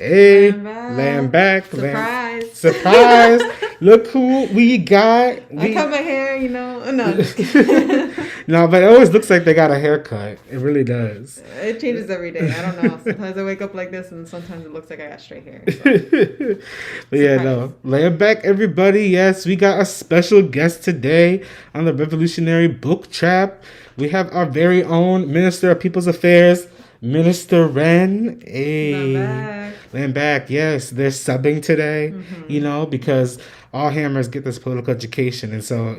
Hey, Lambo. land back, Surprise. surprise! Look who we got. I cut my hair, No, just kidding. No, but it always looks like they got a haircut. It really does. It changes every day. I don't know. Sometimes I wake up like this, and sometimes it looks like I got straight hair. So. But yeah, Surprise. no. Land back, everybody. Yes, we got a special guest today on the Revolutionary Book Trap. We have our very own Minister of People's Affairs, Minister Ren. Hey. Not bad. Land back, yes. They're subbing today, because all hammers get this political education. And so,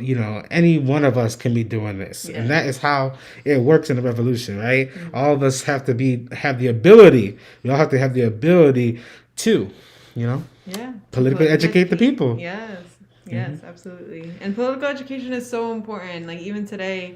any one of us can be doing this. Yeah. And that is how it works in the revolution, right? All of us have to have the ability. We all have to have the ability to, Yeah. politically educate the people. Yes. Yes, absolutely. And political education is so important. Like even today,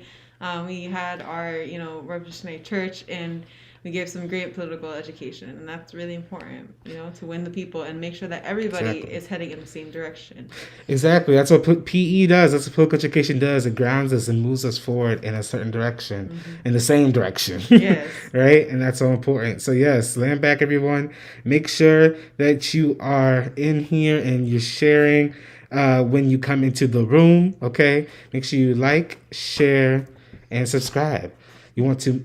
we had our, Revolutionary Church, and we gave some great political education, and that's really important, to win the people and make sure that everybody is heading in the same direction. Exactly. That's what PE does. That's what political education does. It grounds us and moves us forward in a certain direction, in the same direction. Yes. Right? And that's so important. So, yes, land back, everyone. Make sure that you are in here and you're sharing when you come into the room, okay? Make sure you like, share, and subscribe. You want to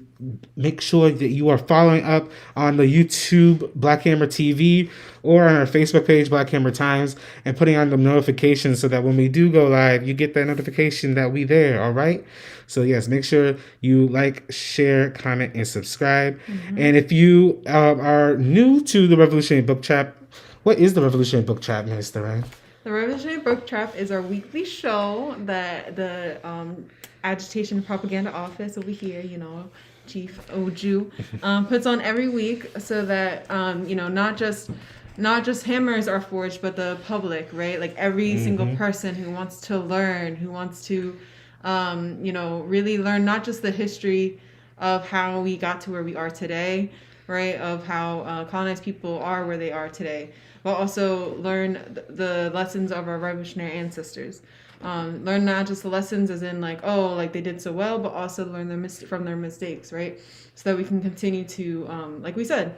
make sure that you are following up on the YouTube Black Hammer TV or on our Facebook page, Black Hammer Times, and putting on the notifications so that when we do go live, you get that notification that we there, all right? So, yes, make sure you like, share, comment, and subscribe. And if you are new to the Revolutionary Book Trap, what is the Revolutionary Book Trap, Minister Ryan? The Revolutionary Book Trap is our weekly show that the Agitation and Propaganda Office over here, Chief Oju, puts on every week so that, not just hammers are forged, but the public, right? Like every single person who wants to learn, who wants to, really learn not just the history of how we got to where we are today, right? Of how colonized people are where they are today, but also learn the lessons of our revolutionary ancestors. Learn not just the lessons as in like they did so well, but also learn from their mistakes, right? So that we can continue to, like we said,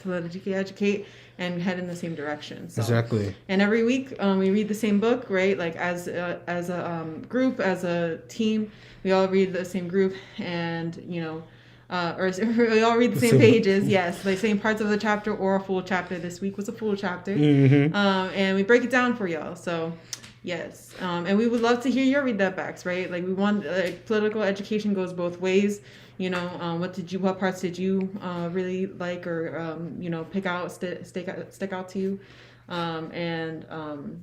to educate and head in the same direction. So, exactly. And every week we read the same book, right? Like as a group, as a team, we all read the same group, and or we all read the same pages. Yes, the same parts of the chapter or a full chapter. This week was a full chapter, and we break it down for y'all. So. Yes, and we would love to hear your read that backs, right? Like we want political education goes both ways. What parts did you really like or pick out, stick out to you? And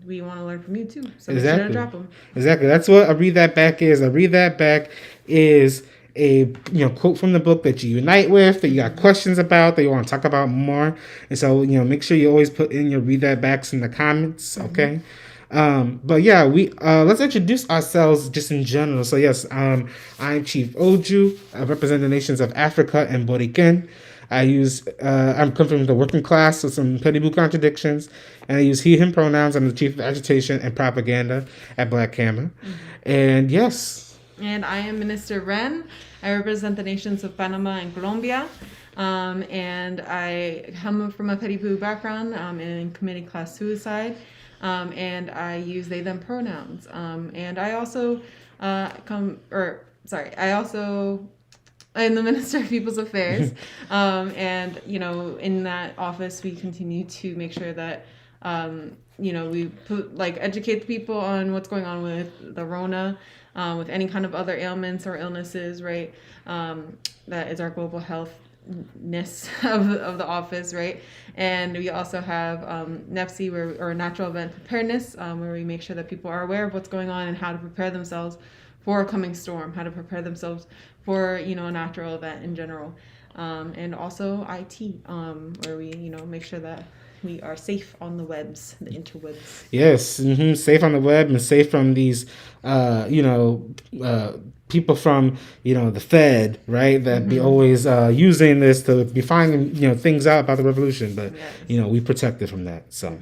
we want to learn from you too. So make sure to drop them. Exactly. That's what a read that back is. A read that back is a quote from the book that you unite with, that you got questions about, that you want to talk about more. And so make sure you always put in your read that backs in the comments. Okay. But yeah, we let's introduce ourselves just in general. So yes, I'm Chief Oju. I represent the nations of Africa and Boriken. I'm coming from the working class with some petty blue contradictions, and I use he/him pronouns. I'm the chief of agitation and propaganda at Black Hammer. And yes. And I am Minister Ren. I represent the nations of Panama and Colombia. And I come from a petty blue background in committing class suicide. And I use they them pronouns. And I also I'm the Minister of People's Affairs. And in that office we continue to make sure that we educate the people on what's going on with the Rona, with any kind of other ailments or illnesses, right? That is our global health of the office, right? And we also have NEPSI, or natural event preparedness, where we make sure that people are aware of what's going on and how to prepare themselves for a coming storm, how to prepare themselves for a natural event in general, and also IT, where we make sure that we are safe on the webs, the interwebs. Yes, safe on the web and safe from these, people from the Fed, right? That be always using this to be finding things out about the revolution, but Yes. we protected from that. So.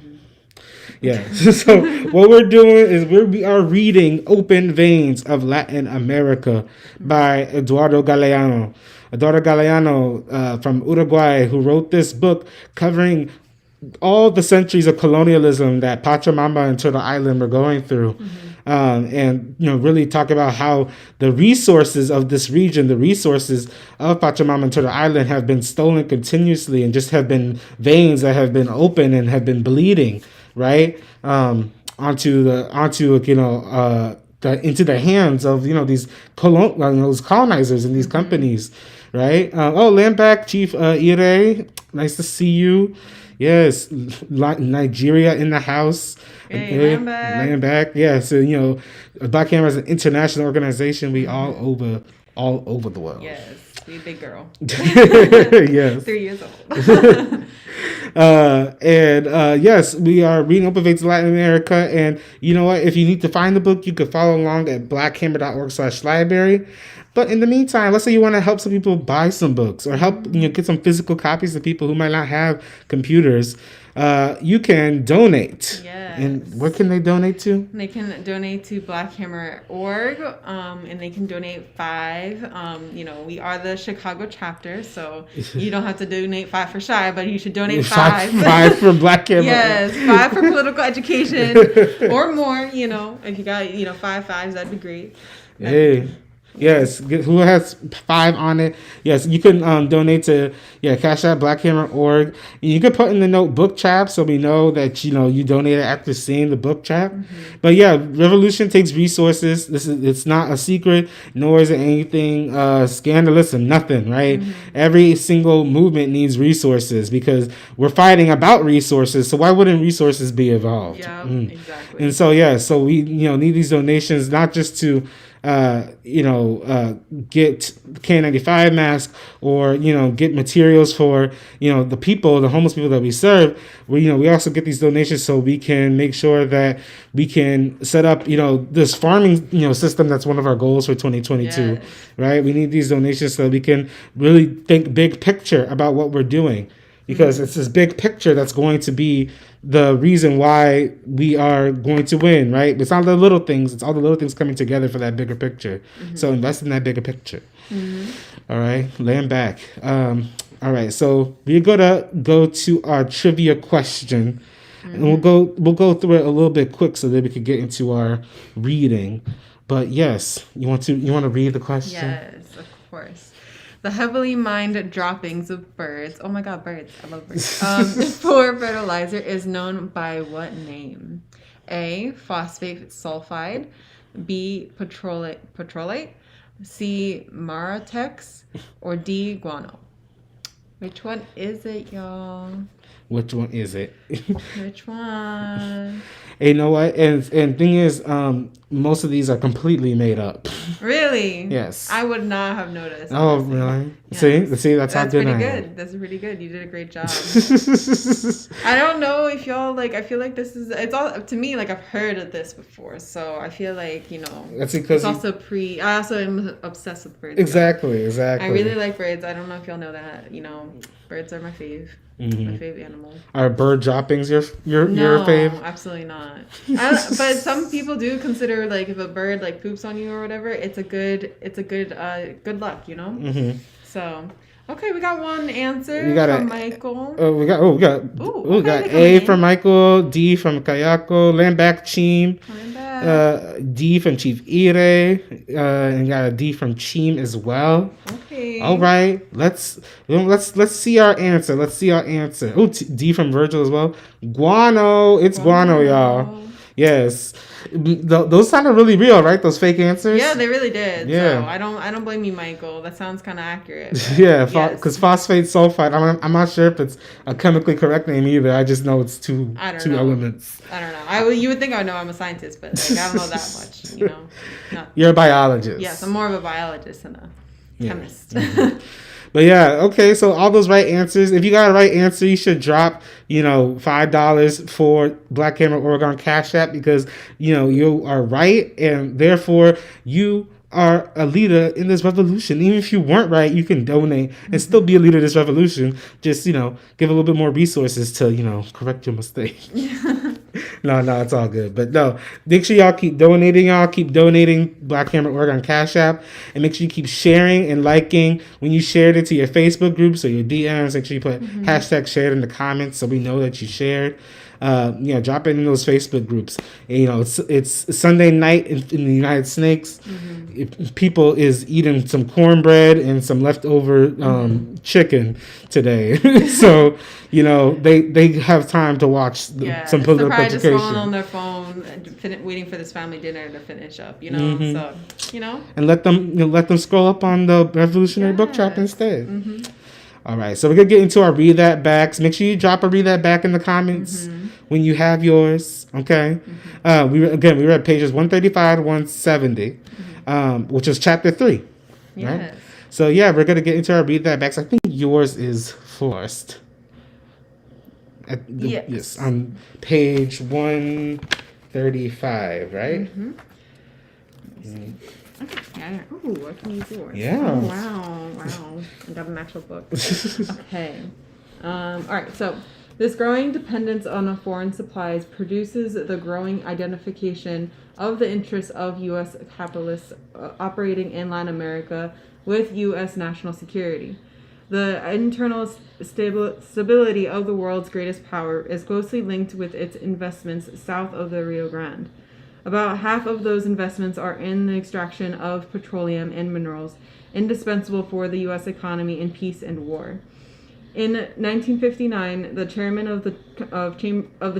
Yeah. So what we're doing is we are reading Open Veins of Latin America by Eduardo Galeano. Eduardo Galeano from Uruguay, who wrote this book covering all the centuries of colonialism that Pachamama and Turtle Island were going through. And really talk about how the resources of this region, the resources of Pachamama and Turtle Island, have been stolen continuously and just have been veins that have been open and have been bleeding, right, into the hands of these those colonizers and these companies, right? Land back, Chief Ire, nice to see you. Yes, Nigeria in the house. Hey, land back. Yeah, so Black Camera is an international organization. We all over the world. Yes, we a big girl. Yes. 3 years old. Yes, we are reading Open Veins of Latin America. And you know what? If you need to find the book, you can follow along at blackhammer.org/library. But in the meantime, let's say you want to help some people buy some books or help get some physical copies to people who might not have computers. You can donate. Yes. And what can they donate to? They can donate to blackhammer.org, and they can donate $5. We are the Chicago chapter, so you don't have to donate $5 for Shy, but you should donate $5. $5 for Black Hammer. Yes, $5 for political education or more. If you got 5 fives, that'd be great. Hey. Yes, who has 5 on it? Yes, you can donate to Cash App blackhammer.org. You can put in the note book chap so we know that you donated after seeing the book chap. But revolution takes resources. It's not a secret, nor is it anything scandalous or nothing, right? Every single movement needs resources because we're fighting about resources. So why wouldn't resources be involved? Yeah, exactly. And so we need these donations not just to get K95 masks or get materials for the people, the homeless people that we serve. We also get these donations so we can make sure that we can set up this farming system that's one of our goals for 2022. Yes. Right? We need these donations so we can really think big picture about what we're doing, because it's this big picture that's going to be the reason why we are going to win, right? It's not the little things. It's all the little things coming together for that bigger picture. So invest in that bigger picture. All right. Land back. All right. So we're going to go to our trivia question. And we'll go through it a little bit quick so that we can get into our reading. But yes, you want to read the question? Yes, of course. The heavily mined droppings of birds. Oh my God, birds. I love birds. For fertilizer is known by what name? A, phosphate sulfide. B, petrolate. C, Maratex. Or D, guano. Which one is it, y'all? Which one is it? Which one? Hey, you know what? And thing is, most of these are completely made up. Really? Yes. I would not have noticed. Oh, honestly. really? Yes. See, that's how good I am. Pretty good. That's pretty good. You did a great job. I don't know if y'all I feel like it's all to me, I've heard of this before, so I feel like That's because it's also I also am obsessed with birds. Exactly. I really like birds. I don't know if y'all know that. Birds are my fave. My fave animal. Are bird droppings your No, fave? absolutely not. But some people do consider if a bird poops on you or whatever, it's a good good luck, So okay, we got one answer from Michael. We got A from Michael, D from Kayako, land back Chim, D from Chief Ire, and got a D from Chim as well. Okay. All right, let's see our answer. Oh, D from Virgil as well. Guano, it's guano, y'all. Yes. Those sounded really real, right? Those fake answers? Yeah, they really did. Yeah. So I don't blame you, Michael. That sounds kind of accurate. But Yeah, yes. because phosphate sulfide. I'm not sure if it's a chemically correct name either. I just know it's two I don't two know. elements. I don't know. You would think I would know. I'm a scientist, but like, I don't know that much. You know. Not, You're a biologist. yes, I'm more of a biologist than a chemist. Mm-hmm. But yeah, okay. So all those right answers. If you got a right answer, you should drop $5 for Black Camera Oregon Cash App because you are right and therefore you are a leader in this revolution. Even if you weren't right, you can donate and still be a leader in this revolution. Just give a little bit more resources to correct your mistake. No, it's all good. But no, make sure y'all keep donating. Y'all keep donating Black Camera Oregon Cash App, and make sure you keep sharing and liking when you shared it to your Facebook groups or your DMs. Make sure you put hashtag shared in the comments so we know that you shared. Drop it in those Facebook groups. And, it's Sunday night in the United Snakes. People is eating some cornbread and some leftover chicken today, so they have time to watch some political education. Just scrolling education on their phone, waiting for this family dinner to finish up. So and let them scroll up on the Revolutionary Book Trap instead. All right, so we're gonna get into our read that backs. Make sure you drop a read that back in the comments when you have yours. Okay, we read pages 135 to 170, which is chapter 3. Yes. Right? So yeah, we're gonna get into our read that backs. I think yours is first. Yes, on page 135, right? Okay. Ooh, I can use yours. Yeah. Oh, wow. I got an actual book. Okay. All right. So, this growing dependence on foreign supplies produces the growing identification of the interests of U.S. capitalists operating in Latin America with U.S. national security. The internal stability of the world's greatest power is closely linked with its investments south of the Rio Grande. About half of those investments are in the extraction of petroleum and minerals, indispensable for the U.S. economy in peace and war. In 1959, the chairman of the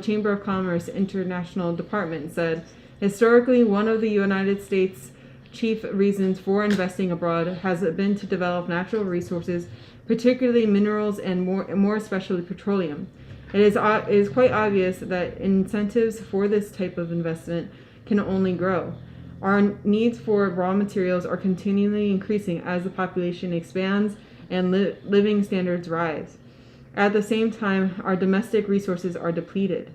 Chamber of Commerce International Department said, "Historically, one of the United States' chief reasons for investing abroad has been to develop natural resources, particularly minerals and more especially petroleum. It is quite obvious that incentives for this type of investment can only grow. Our needs for raw materials are continually increasing as the population expands and living standards rise. At the same time, our domestic resources are depleted.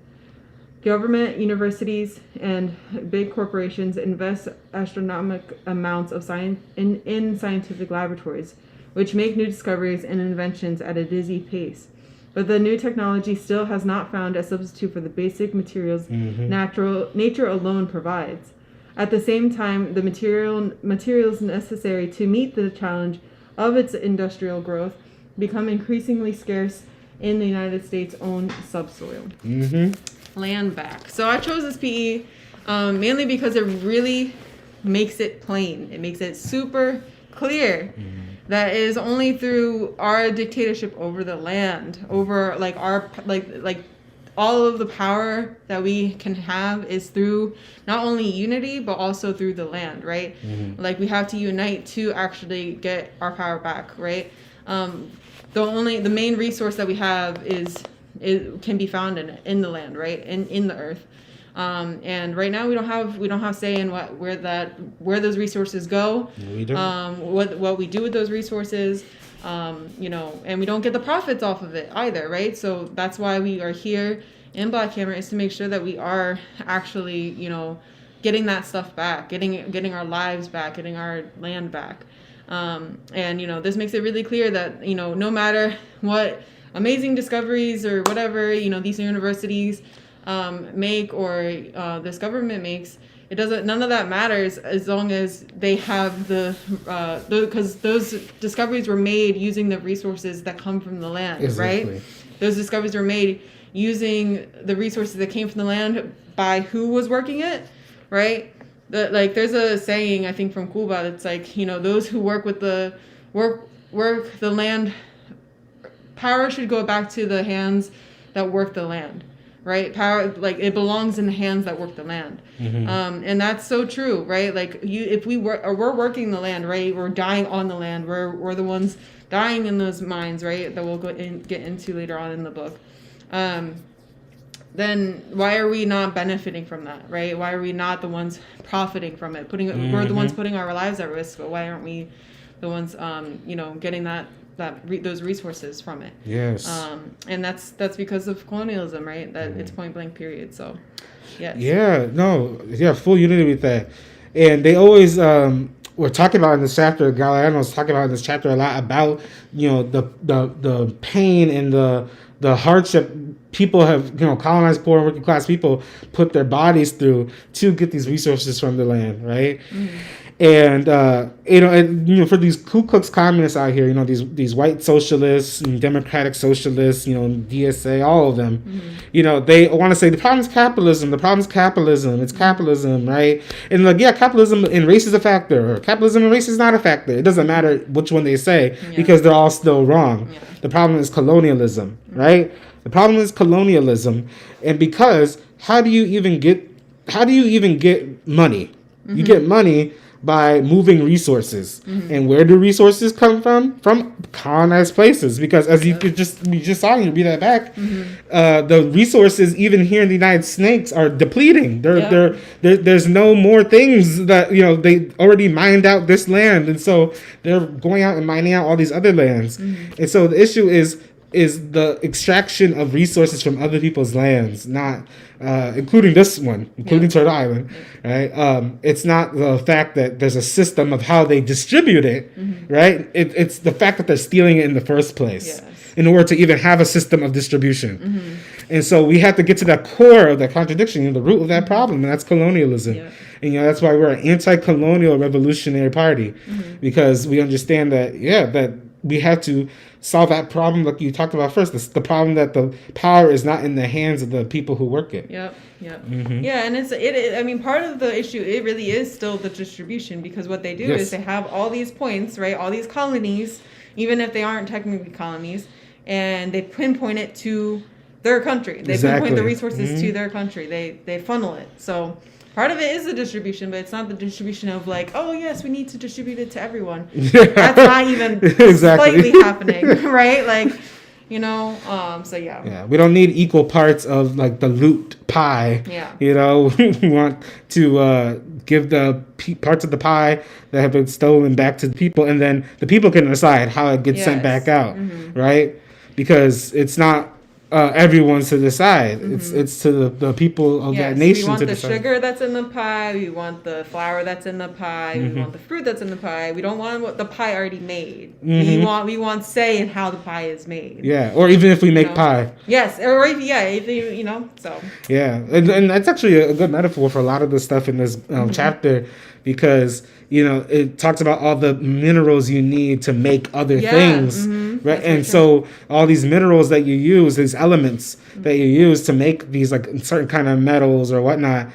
Government, universities, and big corporations invest astronomical amounts of in scientific laboratories, which make new discoveries and inventions at a dizzy pace. But the new technology still has not found a substitute for the basic materials nature alone provides. At the same time, the materials necessary to meet the challenge of its industrial growth become increasingly scarce in the United States' own subsoil." Land back. So I chose this PE mainly because it really makes it plain. It makes it super clear. That is only through our dictatorship over the land, over our all of the power that we can have is through not only unity but also through the land, right? We have to unite to actually get our power back, right? The main resource that we have can be found in the land, right? In the earth. And right now we don't have say in where those resources go. We don't. What we do with those resources, and we don't get the profits off of it either, right? So that's why we are here in Black Camera, is to make sure that we are actually, getting that stuff back, getting our lives back, getting our land back. And this makes it really clear that no matter what amazing discoveries or whatever these universities make or this government makes, none of that matters as long as they have because those discoveries were made using the resources that come from the land, exactly. Right? Those discoveries were made using the resources that came from the land by who was working it, right? There's a saying I think from Cuba that's those who work the land, power should go back to the hands that work the land. right? Power, like it belongs in the hands that work the land. And that's so true, right? Like if we're working the land, right? We're dying on the land. We're the ones dying in those mines, right? That we'll get into later on in the book. Then why are we not benefiting from that, right? Why are we not the ones profiting from it? We're the ones putting our lives at risk, but why aren't we the ones, getting those resources from it? Yes. And that's because of colonialism, right? That it's point blank period. So, yes. Yeah. No. Yeah. Full unity with that, and they always we're talking about in this chapter. Galeano's talking about in this chapter a lot about the pain and the hardship people have, colonized poor and working class people put their bodies through to get these resources from the land, right? And for these Ku Klux communists out here, these white socialists and democratic socialists, DSA, all of them, they want to say the problem is capitalism. It's capitalism, right? And like, yeah, capitalism and race is a factor, or capitalism and race is not a factor. It doesn't matter which one they say because they're all still wrong. Yeah. The problem is colonialism, right? The problem is colonialism, and because how do you even get money? You get money by moving resources. And where do resources come from? From colonized places. Because as we just saw, you read that back, the resources even here in the United States are depleting. There's no more things that, they already mined out this land. And so they're going out and mining out all these other lands. And so the issue is the extraction of resources from other people's lands, not including this one, including Turtle Island, right? It's not the fact that there's a system of how they distribute it, right? It's the fact that they're stealing it in the first place in order to even have a system of distribution. And so we have to get to the core of that contradiction, the root of that problem, and that's colonialism. And that's why we're an anti-colonial revolutionary party, because we understand that that we have to solve that problem like you talked about first. The problem that the power is not in the hands of the people who work it. Yeah, and I mean, part of the issue, it really is still the distribution, because what they do is they have all these points, right? All these colonies, even if they aren't technically colonies, and they pinpoint it to their country. They pinpoint the resources to their country. They funnel it. So part of it is the distribution, but it's not the distribution of like, oh yes, we need to distribute it to everyone. That's not even slightly happening, right? Like, so yeah. Yeah, we don't need equal parts of like the loot pie. Yeah. We want to give the parts of the pie that have been stolen back to the people, and then the people can decide how it gets sent back out, right? Because it's not everyone's to decide. It's to the people of that nation to decide. We want the sugar that's in the pie. We want the flour that's in the pie. We want the fruit that's in the pie. We don't want what the pie already made. We want say in how the pie is made. Yeah, or even if we make pie. Yes, or if so. Yeah, and that's actually a good metaphor for a lot of the stuff in this chapter, because it talks about all the minerals you need to make other things, right? And so all these minerals that you use, these elements that you use to make these like certain kind of metals or whatnot,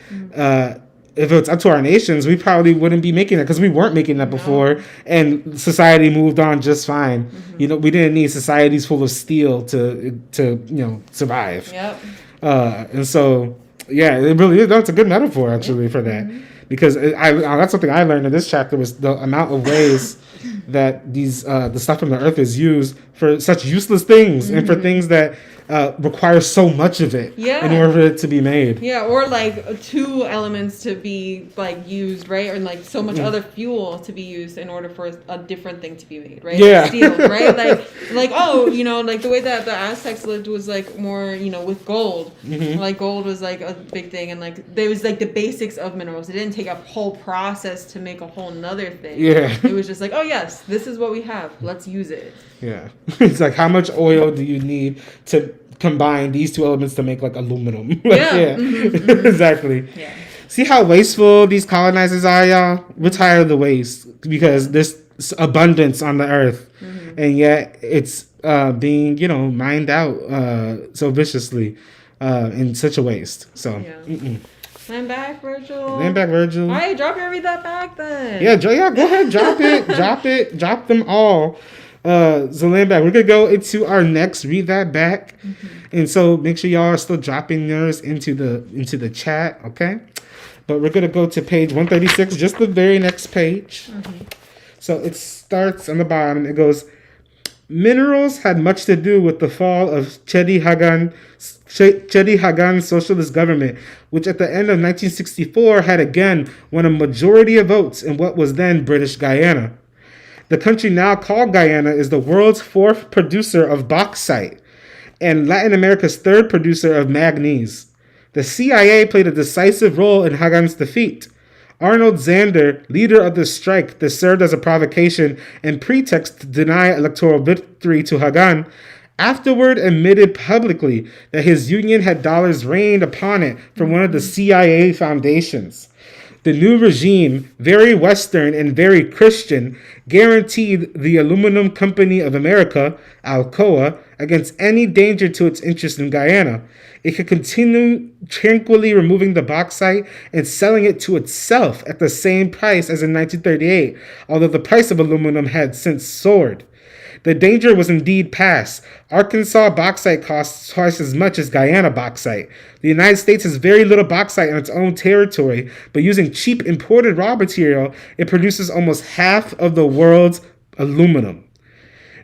if it's up to our nations, we probably wouldn't be making that, because we weren't making that before, and society moved on just fine. We didn't need societies full of steel to survive. Yep. And so it really is. That's a good metaphor actually for that. Because that's something I learned in this chapter, was the amount of ways that the stuff from the earth is used for such useless things, and for things that require so much of it in order for it to be made. Yeah, or like two elements to be like used, right? Or like so much other fuel to be used in order for a different thing to be made, right? Yeah. Like steel, right? like like the way that the Aztecs lived was like more, with gold. Like gold was like a big thing, and like there was like the basics of minerals. It didn't take a whole process to make a whole nother thing. Yeah. It was just like, oh yes, this is what we have. Let's use it. Yeah. It's like, how much oil do you need to combine these two elements to make like aluminum? Exactly. Yeah. See how wasteful these colonizers are, y'all? We're tired of the waste, because there's abundance on the earth, and yet it's being mined out so viciously in such a waste. So Land back, Virgil. All right, drop it. Read that back then. Yeah, go ahead, drop it. Drop them all. the land back. We're gonna go into our next read that back, and so make sure y'all are still dropping yours into the chat, okay? But we're gonna go to page 136, just the very next page. So it starts on the bottom. It goes, minerals had much to do with the fall of Chedi Hagan's socialist government, which at the end of 1964 had again won a majority of votes in what was then British Guyana. The country now called Guyana is the world's fourth producer of bauxite and Latin America's third producer of manganese. The CIA played a decisive role in Hagan's defeat. Arnold Zander, leader of the strike that served as a provocation and pretext to deny electoral victory to Hagan, afterward admitted publicly that his union had dollars rained upon it from one of the CIA foundations. The new regime, very Western and very Christian, guaranteed the Aluminum Company of America, Alcoa, against any danger to its interest in Guyana. It could continue tranquilly removing the bauxite and selling it to itself at the same price as in 1938, although the price of aluminum had since soared. The danger was indeed past. Arkansas bauxite costs twice as much as Guyana bauxite. The United States has very little bauxite on its own territory, but using cheap imported raw material, it produces almost half of the world's aluminum.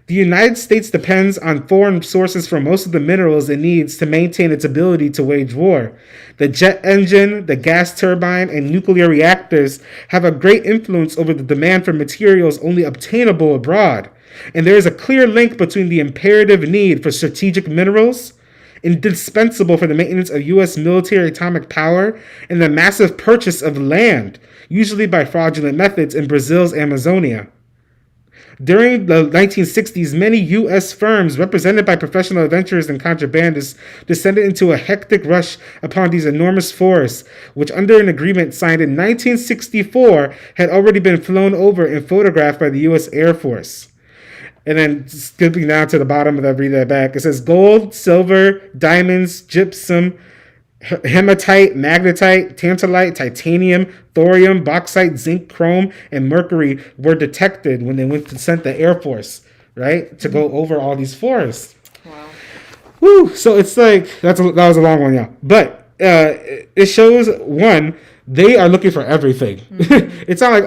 The United States depends on foreign sources for most of the minerals it needs to maintain its ability to wage war. The jet engine, the gas turbine, and nuclear reactors have a great influence over the demand for materials only obtainable abroad. And there is a clear link between the imperative need for strategic minerals, indispensable for the maintenance of U.S. military atomic power, and the massive purchase of land, usually by fraudulent methods, in Brazil's Amazonia. During the 1960s, many U.S. firms represented by professional adventurers and contrabandists descended into a hectic rush upon these enormous forests, which under an agreement signed in 1964 had already been flown over and photographed by the U.S. Air Force. And then skipping down to the bottom of that, read that back. It says gold, silver, diamonds, gypsum, hematite, magnetite, tantalite, titanium, thorium, bauxite, zinc, chrome, and mercury were detected when they sent the Air Force, right, to go over all these forests. Wow. Woo! So it's like that was a long one, yeah. But it shows one. They are looking for everything. It's not like,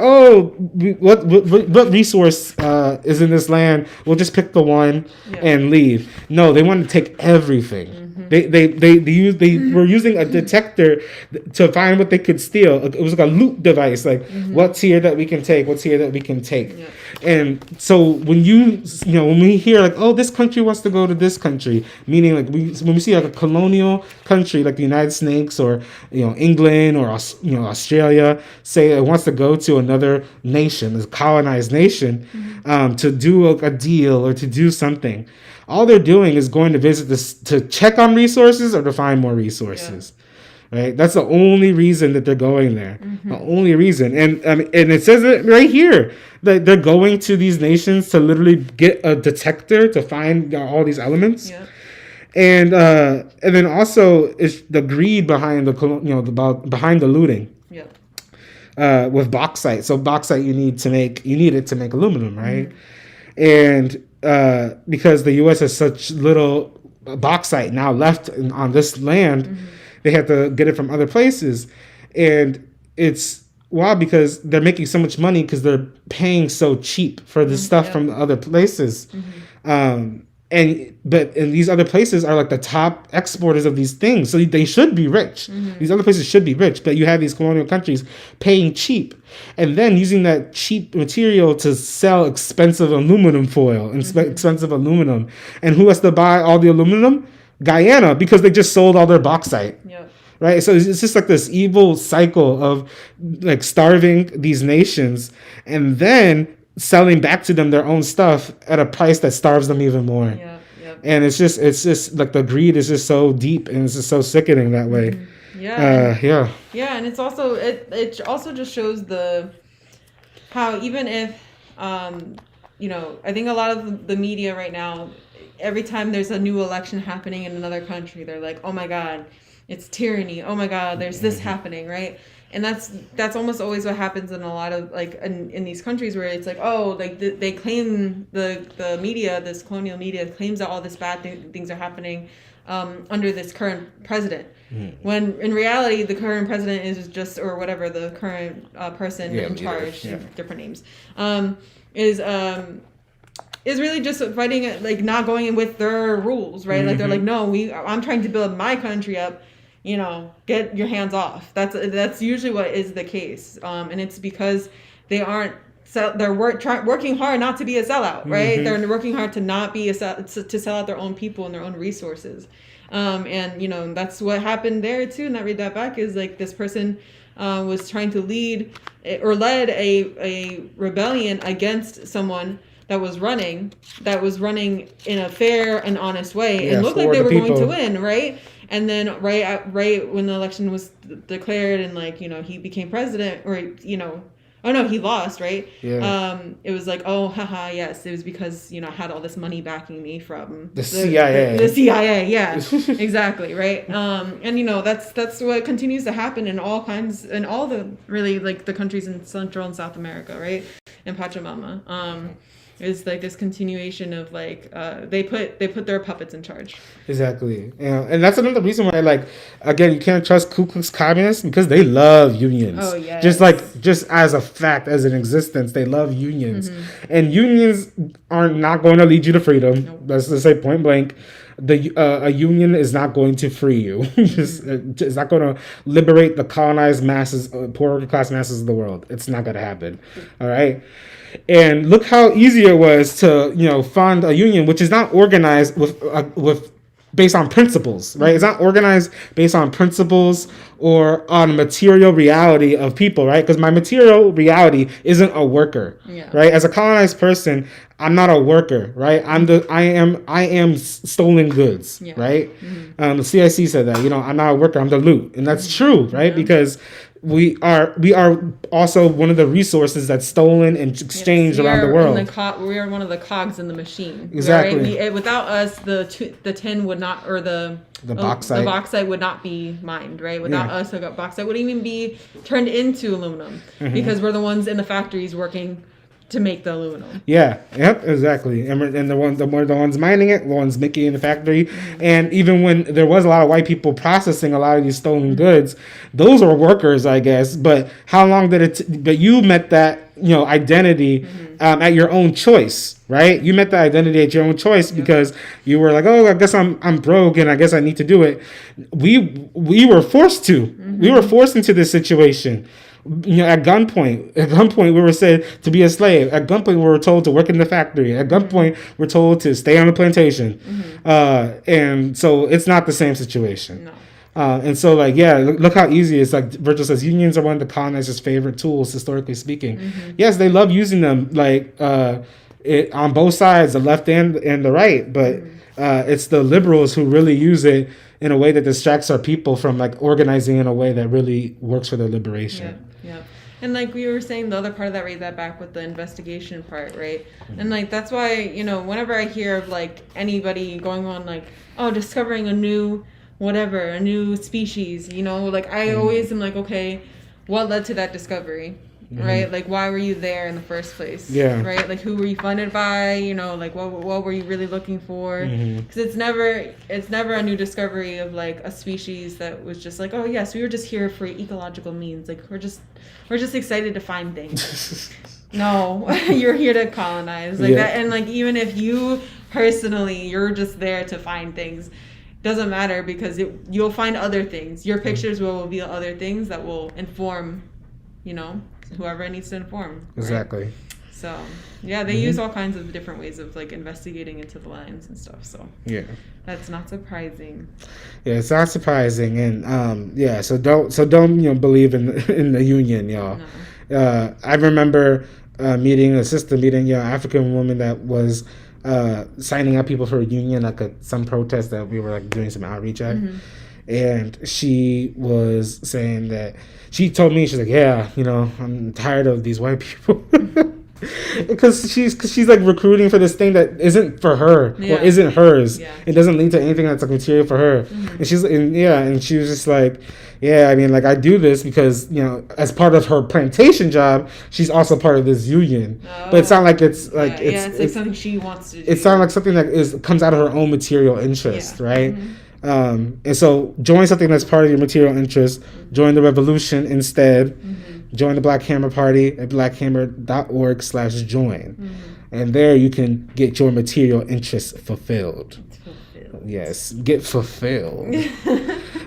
what resource is in this land? We'll just pick the one and leave. No, they want to take everything. They were using a detector to find what they could steal. It was like a loop device, like what's here that we can take, what's here that we can take. Yeah. And so when when we hear like, oh, this country wants to go to this country, meaning like when we see like a colonial country like the United States or England or Australia say it wants to go to another nation, a colonized nation, to do a deal or to do something. All they're doing is going to visit this to check on resources or to find more resources, right? That's the only reason that they're going there. The only reason, and it says it right here that they're going to these nations to literally get a detector to find all these elements. Yeah. And then also is the greed behind behind the looting. Yeah. With bauxite, so bauxite you need it to make aluminum, right? And because the U.S. has such little bauxite now left on this land, they have to get it from other places. And it's wild because they're making so much money because they're paying so cheap for the stuff from the other places. And these other places are like the top exporters of these things. So they should be rich. These other places should be rich. But you have these colonial countries paying cheap and then using that cheap material to sell expensive aluminum foil and expensive aluminum. And who has to buy all the aluminum? Guyana, because they just sold all their bauxite. Yep. Right? So it's just like this evil cycle of like starving these nations and then selling back to them their own stuff at a price that starves them even more. And it's just like the greed is just so deep and it's just so sickening that way. And it's also it also just shows how even if I think a lot of the media right now every time there's a new election happening in another country, they're like, oh my God, it's tyranny. Oh my God, there's this happening, right? And that's almost always what happens in a lot of like in these countries where it's like, oh, like they claim the media, this colonial media claims that all this bad things are happening under this current president. When in reality, the current president is just, or whatever, the current person in charge, different names, is really just fighting, like not going in with their rules, right? Like they're like, no, I'm trying to build my country up, you know, get your hands off. That's usually what is the case, and it's because they aren't. So they're working hard not to be a sellout, right? They're working hard to not be to sell out their own people and their own resources, and you know that's what happened there too. And I read that back is like this person was trying to led a rebellion against someone that was running in a fair and honest way and looked like they were going to win, right? And then right when the election was declared and like, you know, he became president, or, you know, oh no, he lost, right? Yeah. It was like, oh, haha, yes, it was because, you know, I had all this money backing me from the CIA. The CIA, yeah, exactly, right? And you know, that's what continues to happen in all the really like the countries in Central and South America, right? And Pachamama. Is like this continuation of like they put their puppets in charge. Exactly. Yeah. And that's another reason why, like, again, you can't trust Ku Klux communists because they love unions. Oh yeah. Just as a fact, as an existence, they love unions. And unions are not going to lead you to freedom. Nope. Let's just say point blank. A union is not going to free you. It's not going to liberate the colonized masses, poor class masses of the world. It's not going to happen. All right. And look how easy it was to, you know, fund a union, which is not organized with based on principles, right? It's not organized based on principles or on material reality of people, right? Because my material reality isn't a worker, right? As a colonized person, I'm not a worker, right? I am stolen goods, right? The CIC said that, you know, I'm not a worker, I'm the loot, and that's true, right? Because we are also one of the resources that's stolen and exchanged around the world. We are one of the cogs in the machine. Exactly. Right? Without us, the tin would not, or the bauxite would not be mined. Right. Without us, the bauxite wouldn't even be turned into aluminum because we're the ones in the factories working to make the aluminum. Yeah. Yep. Exactly. And the ones mining it, the ones making it in the factory, and even when there was a lot of white people processing a lot of these stolen goods, those were workers, I guess. But how long did it? But you met that, you know, identity at your own choice, right? You met that identity at your own choice because you were like, oh, I guess I'm broke and I guess I need to do it. We were forced to. We were forced into this situation. You know, at gunpoint, we were said to be a slave. At gunpoint, we were told to work in the factory. At gunpoint, we're told to stay on the plantation. And so it's not the same situation. No. And so, like, yeah, look how easy it is. Like Virgil says, unions are one of the colonizers' favorite tools, historically speaking. Yes, they love using them, like, on both sides, the left and the right. But it's the liberals who really use it in a way that distracts our people from, like, organizing in a way that really works for their liberation. Yeah. And like we were saying, the other part of that, raise that back with the investigation part, right? And like that's why, you know, whenever I hear of like anybody going on like, oh, discovering a new species, you know, like I always am like, okay, what led to that discovery? Right? Like, why were you there in the first place? Yeah. Right? Like, who were you funded by? You know, like, what were you really looking for? Because it's never a new discovery of, like, a species that was just like, oh, yes, we were just here for ecological means. Like, we're just excited to find things. No, you're here to colonize. Like, that. And, like, even if you personally, you're just there to find things, doesn't matter because you'll find other things. Your pictures will reveal other things that will inform, you know, whoever it needs to inform. Right? Exactly. So yeah, they use all kinds of different ways of like investigating into the lines and stuff. So yeah, that's not surprising. Yeah, it's not surprising, and yeah. So don't you know believe in the union, y'all. No. I remember meeting a African woman that was signing up people for a union, like some protest that we were like doing some outreach at. And she was saying that she told me, she's like, yeah, you know, I'm tired of these white people. Because she's like recruiting for this thing that isn't for her or isn't hers. Yeah. It doesn't lead to anything that's like material for her. And she was just like, yeah, I mean, like I do this because as part of her plantation job, she's also part of this union. But it's not like it's like it's like something she wants to do. It sounds like something that comes out of her own material interest, right? And so join something that's part of your material interest. Join the revolution instead. Join the Black Hammer Party at blackhammer.org/join. And there you can get your material interests fulfilled. Yes, get fulfilled.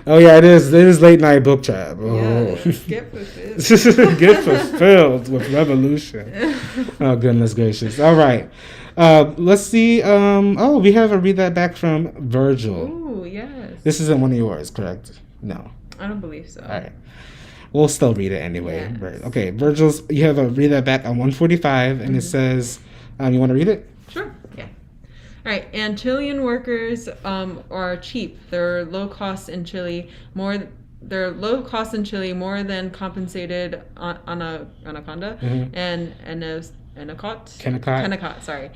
Oh yeah, it is late night book trap. Oh. Yes, get fulfilled. Get fulfilled with revolution. Oh goodness gracious. All right. Let's see. We have a read that back from Virgil. Ooh, yes. This isn't one of yours, correct? No. I don't believe so. All right. We'll still read it anyway. Yes. Right. Okay, Virgil's. You have a read that back on 145, and it says, you want to read it? Sure. Yeah. All right. And Chilean workers are cheap. They're low cost in Chile. They're low cost in Chile, more than compensated on Anaconda and Kennecott, sorry,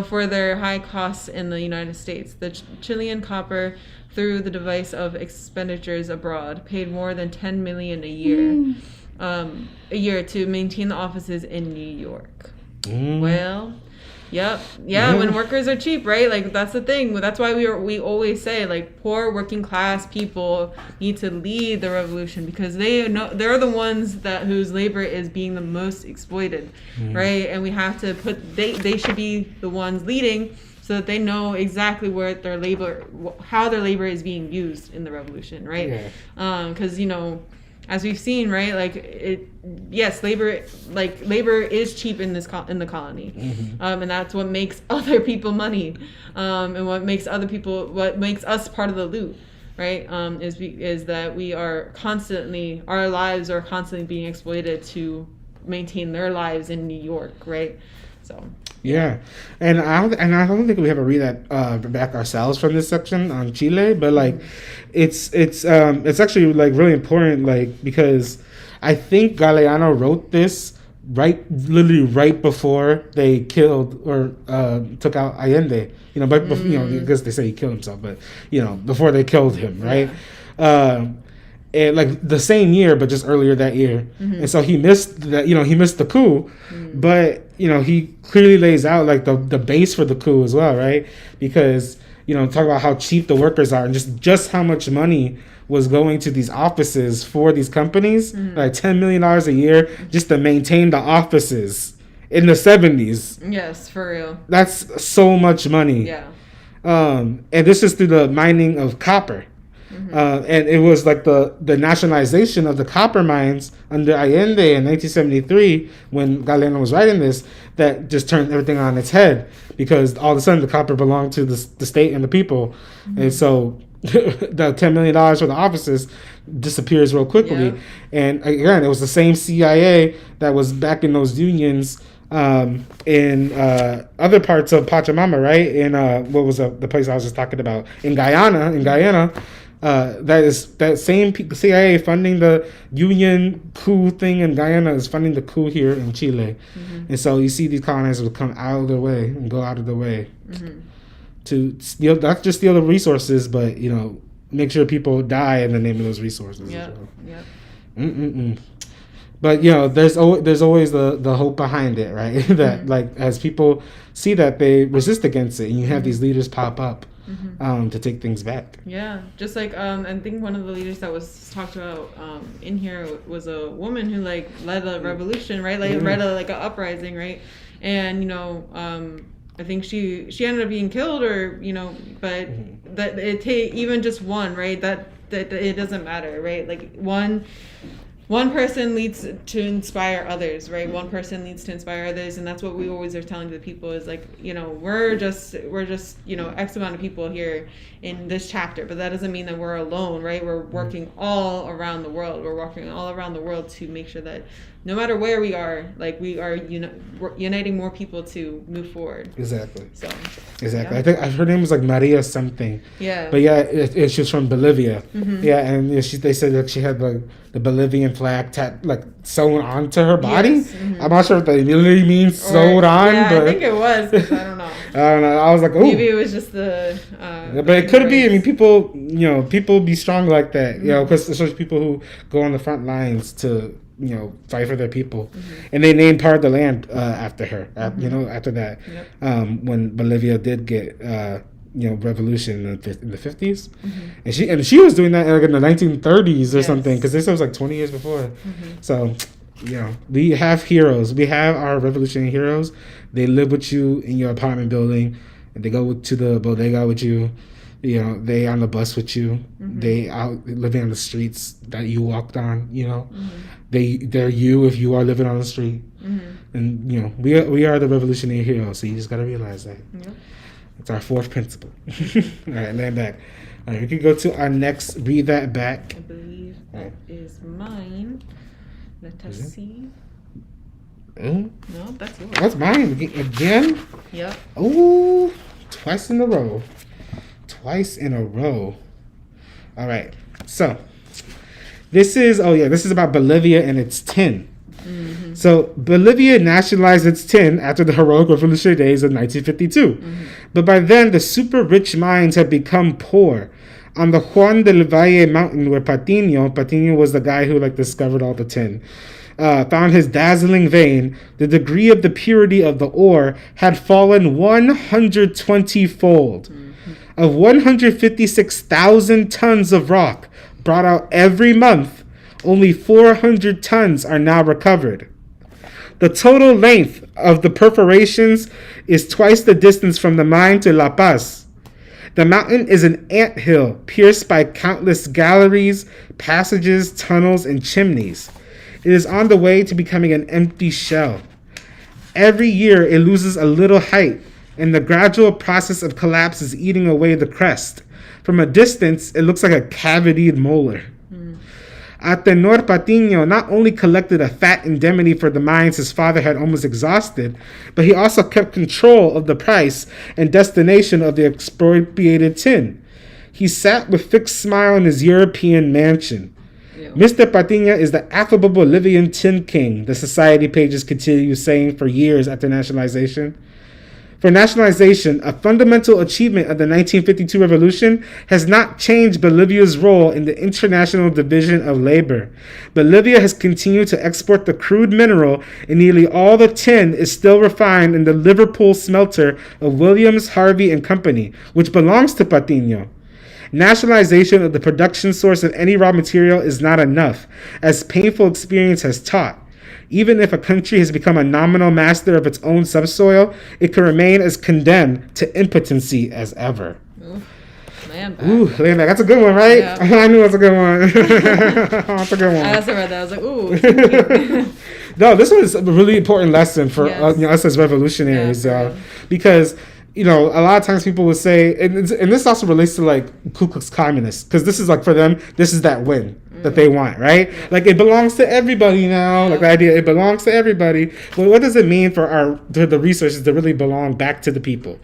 for their high costs in the United States. The Chilean copper, through the device of expenditures abroad, paid more than $10 million a year to maintain the offices in New York. Well, yep, yeah. When workers are cheap, right? Like that's the thing. That's why we always say like poor working class people need to lead the revolution because they're the ones whose labor is being the most exploited, right? And we have to they should be the ones leading so that they know exactly where how their labor is being used in the revolution, right? Because as we've seen, right, labor is cheap in the colony, and that's what makes other people money, and what makes us part of the loot, right? Is that our lives are constantly being exploited to maintain their lives in New York, right? So. Yeah, and I don't think we have a read that back ourselves from this section on Chile, but like, it's actually like really important, like because I think Galeano wrote this literally right before they killed or took out Allende. But I guess they say he killed himself, but before they killed him, right? And like the same year, but just earlier that year, and so he missed that. He missed the coup, but he clearly lays out like the base for the coup as well, right? Because talk about how cheap the workers are and just how much money was going to these offices for these companies, like $10 million a year just to maintain the offices in the 70s. Yes, for real. That's so much money. Yeah. And this is through the mining of copper. And it was like the nationalization of the copper mines under Allende in 1973 when Galeano was writing this that just turned everything on its head because all of a sudden the copper belonged to the state and the people. And so the $10 million for the offices disappears real quickly. And again, it was the same CIA that was backing those unions in other parts of Pachamama, right? In what was the place I was just talking about? In Guyana. That same CIA funding the union coup thing in Guyana is funding the coup here in Chile. And so you see these colonizers will come out of their way and go out of their way to steal, not just steal the resources, but make sure people die in the name of those resources. But there's always the hope behind it, right? That like as people see that, they resist against it, and you have these leaders pop up to take things back. Yeah, just like I think one of the leaders that was talked about in here was a woman who like led a revolution, right? Like led an uprising, right? And I think she ended up being killed, or but that it even just one, right? That it doesn't matter, right? Like one person leads to inspire others, right? One person leads to inspire others, and that's what we always are telling the people is like, we're just X amount of people here in this chapter, but that doesn't mean that we're alone, right? We're working all around the world. We're working all around the world to make sure that no matter where we are, like we are uniting more people to move forward. Exactly. So. Exactly. Yeah. I think her name was like Maria something. Yeah. But yeah, she's from Bolivia. Yeah, and they said that she had the Bolivian flag like sewn onto her body. Yes, mhm. I'm not sure if that literally means sewed on, yeah, but I think it was. 'Cause I don't know. I don't know. I was like, oh, Maybe it was just the. but it could be. I mean, people be strong like that, because especially people who go on the front lines to, fight for their people, and they named part of the land after her. After that, Yep. When Bolivia did get revolution in the 50s, and she was doing that like in the 1930s or something, because this was like 20 years before. So, we have heroes. We have our revolutionary heroes. They live with you in your apartment building, and they go to the bodega with you. They on the bus with you. They out living on the streets that you walked on. They're you if you are living on the street. And we are the revolutionary heroes. So you just gotta realize that. Yep. It's our fourth principle. All right, land back. All right, we can go to our next. Read that back. I believe that is mine. Let us see. Oh, No, that's yours. that's mine again. Yep. Oh, twice in a row. Twice in a row. All right. So this is about Bolivia and its tin. So Bolivia nationalized its tin after the heroic revolutionary days of 1952. But by then, the super rich mines had become poor. On the Juan del Valle mountain where Patiño was the guy who discovered all the tin, found his dazzling vein, the degree of the purity of the ore had fallen 120-fold. Of 156,000 tons of rock brought out every month, only 400 tons are now recovered. The total length of the perforations is twice the distance from the mine to La Paz. The mountain is an anthill pierced by countless galleries, passages, tunnels, and chimneys. It is on the way to becoming an empty shell. Every year it loses a little height, and the gradual process of collapse is eating away the crest. From a distance, it looks like a cavitied molar. Atenor Patiño not only collected a fat indemnity for the mines his father had almost exhausted, but he also kept control of the price and destination of the expropriated tin. He sat with fixed smile in his European mansion. Ew. Mr. Patiño is the affable Bolivian tin king, the society pages continue saying for years after nationalization. For nationalization, a fundamental achievement of the 1952 revolution has not changed Bolivia's role in the international division of labor. Bolivia has continued to export the crude mineral, and nearly all the tin is still refined in the Liverpool smelter of Williams, Harvey and Company, which belongs to Patiño. Nationalization of the production source of any raw material is not enough, as painful experience has taught. Even if a country has become a nominal master of its own subsoil, it can remain as condemned to impotency as ever. Ooh, land back. Ooh, land back. That's a good one, right? Yeah. I knew it was a good one. That's a good one. I also read that. I was like, ooh. No, this one is a really important lesson for Yes. us as revolutionaries, Yeah, because a lot of times people will say, and this also relates to Ku Klux communists, because this is for them, this is that win that they want, right? It belongs to everybody now. The idea it belongs to everybody. Well, what does it mean for the resources to really belong back to the people?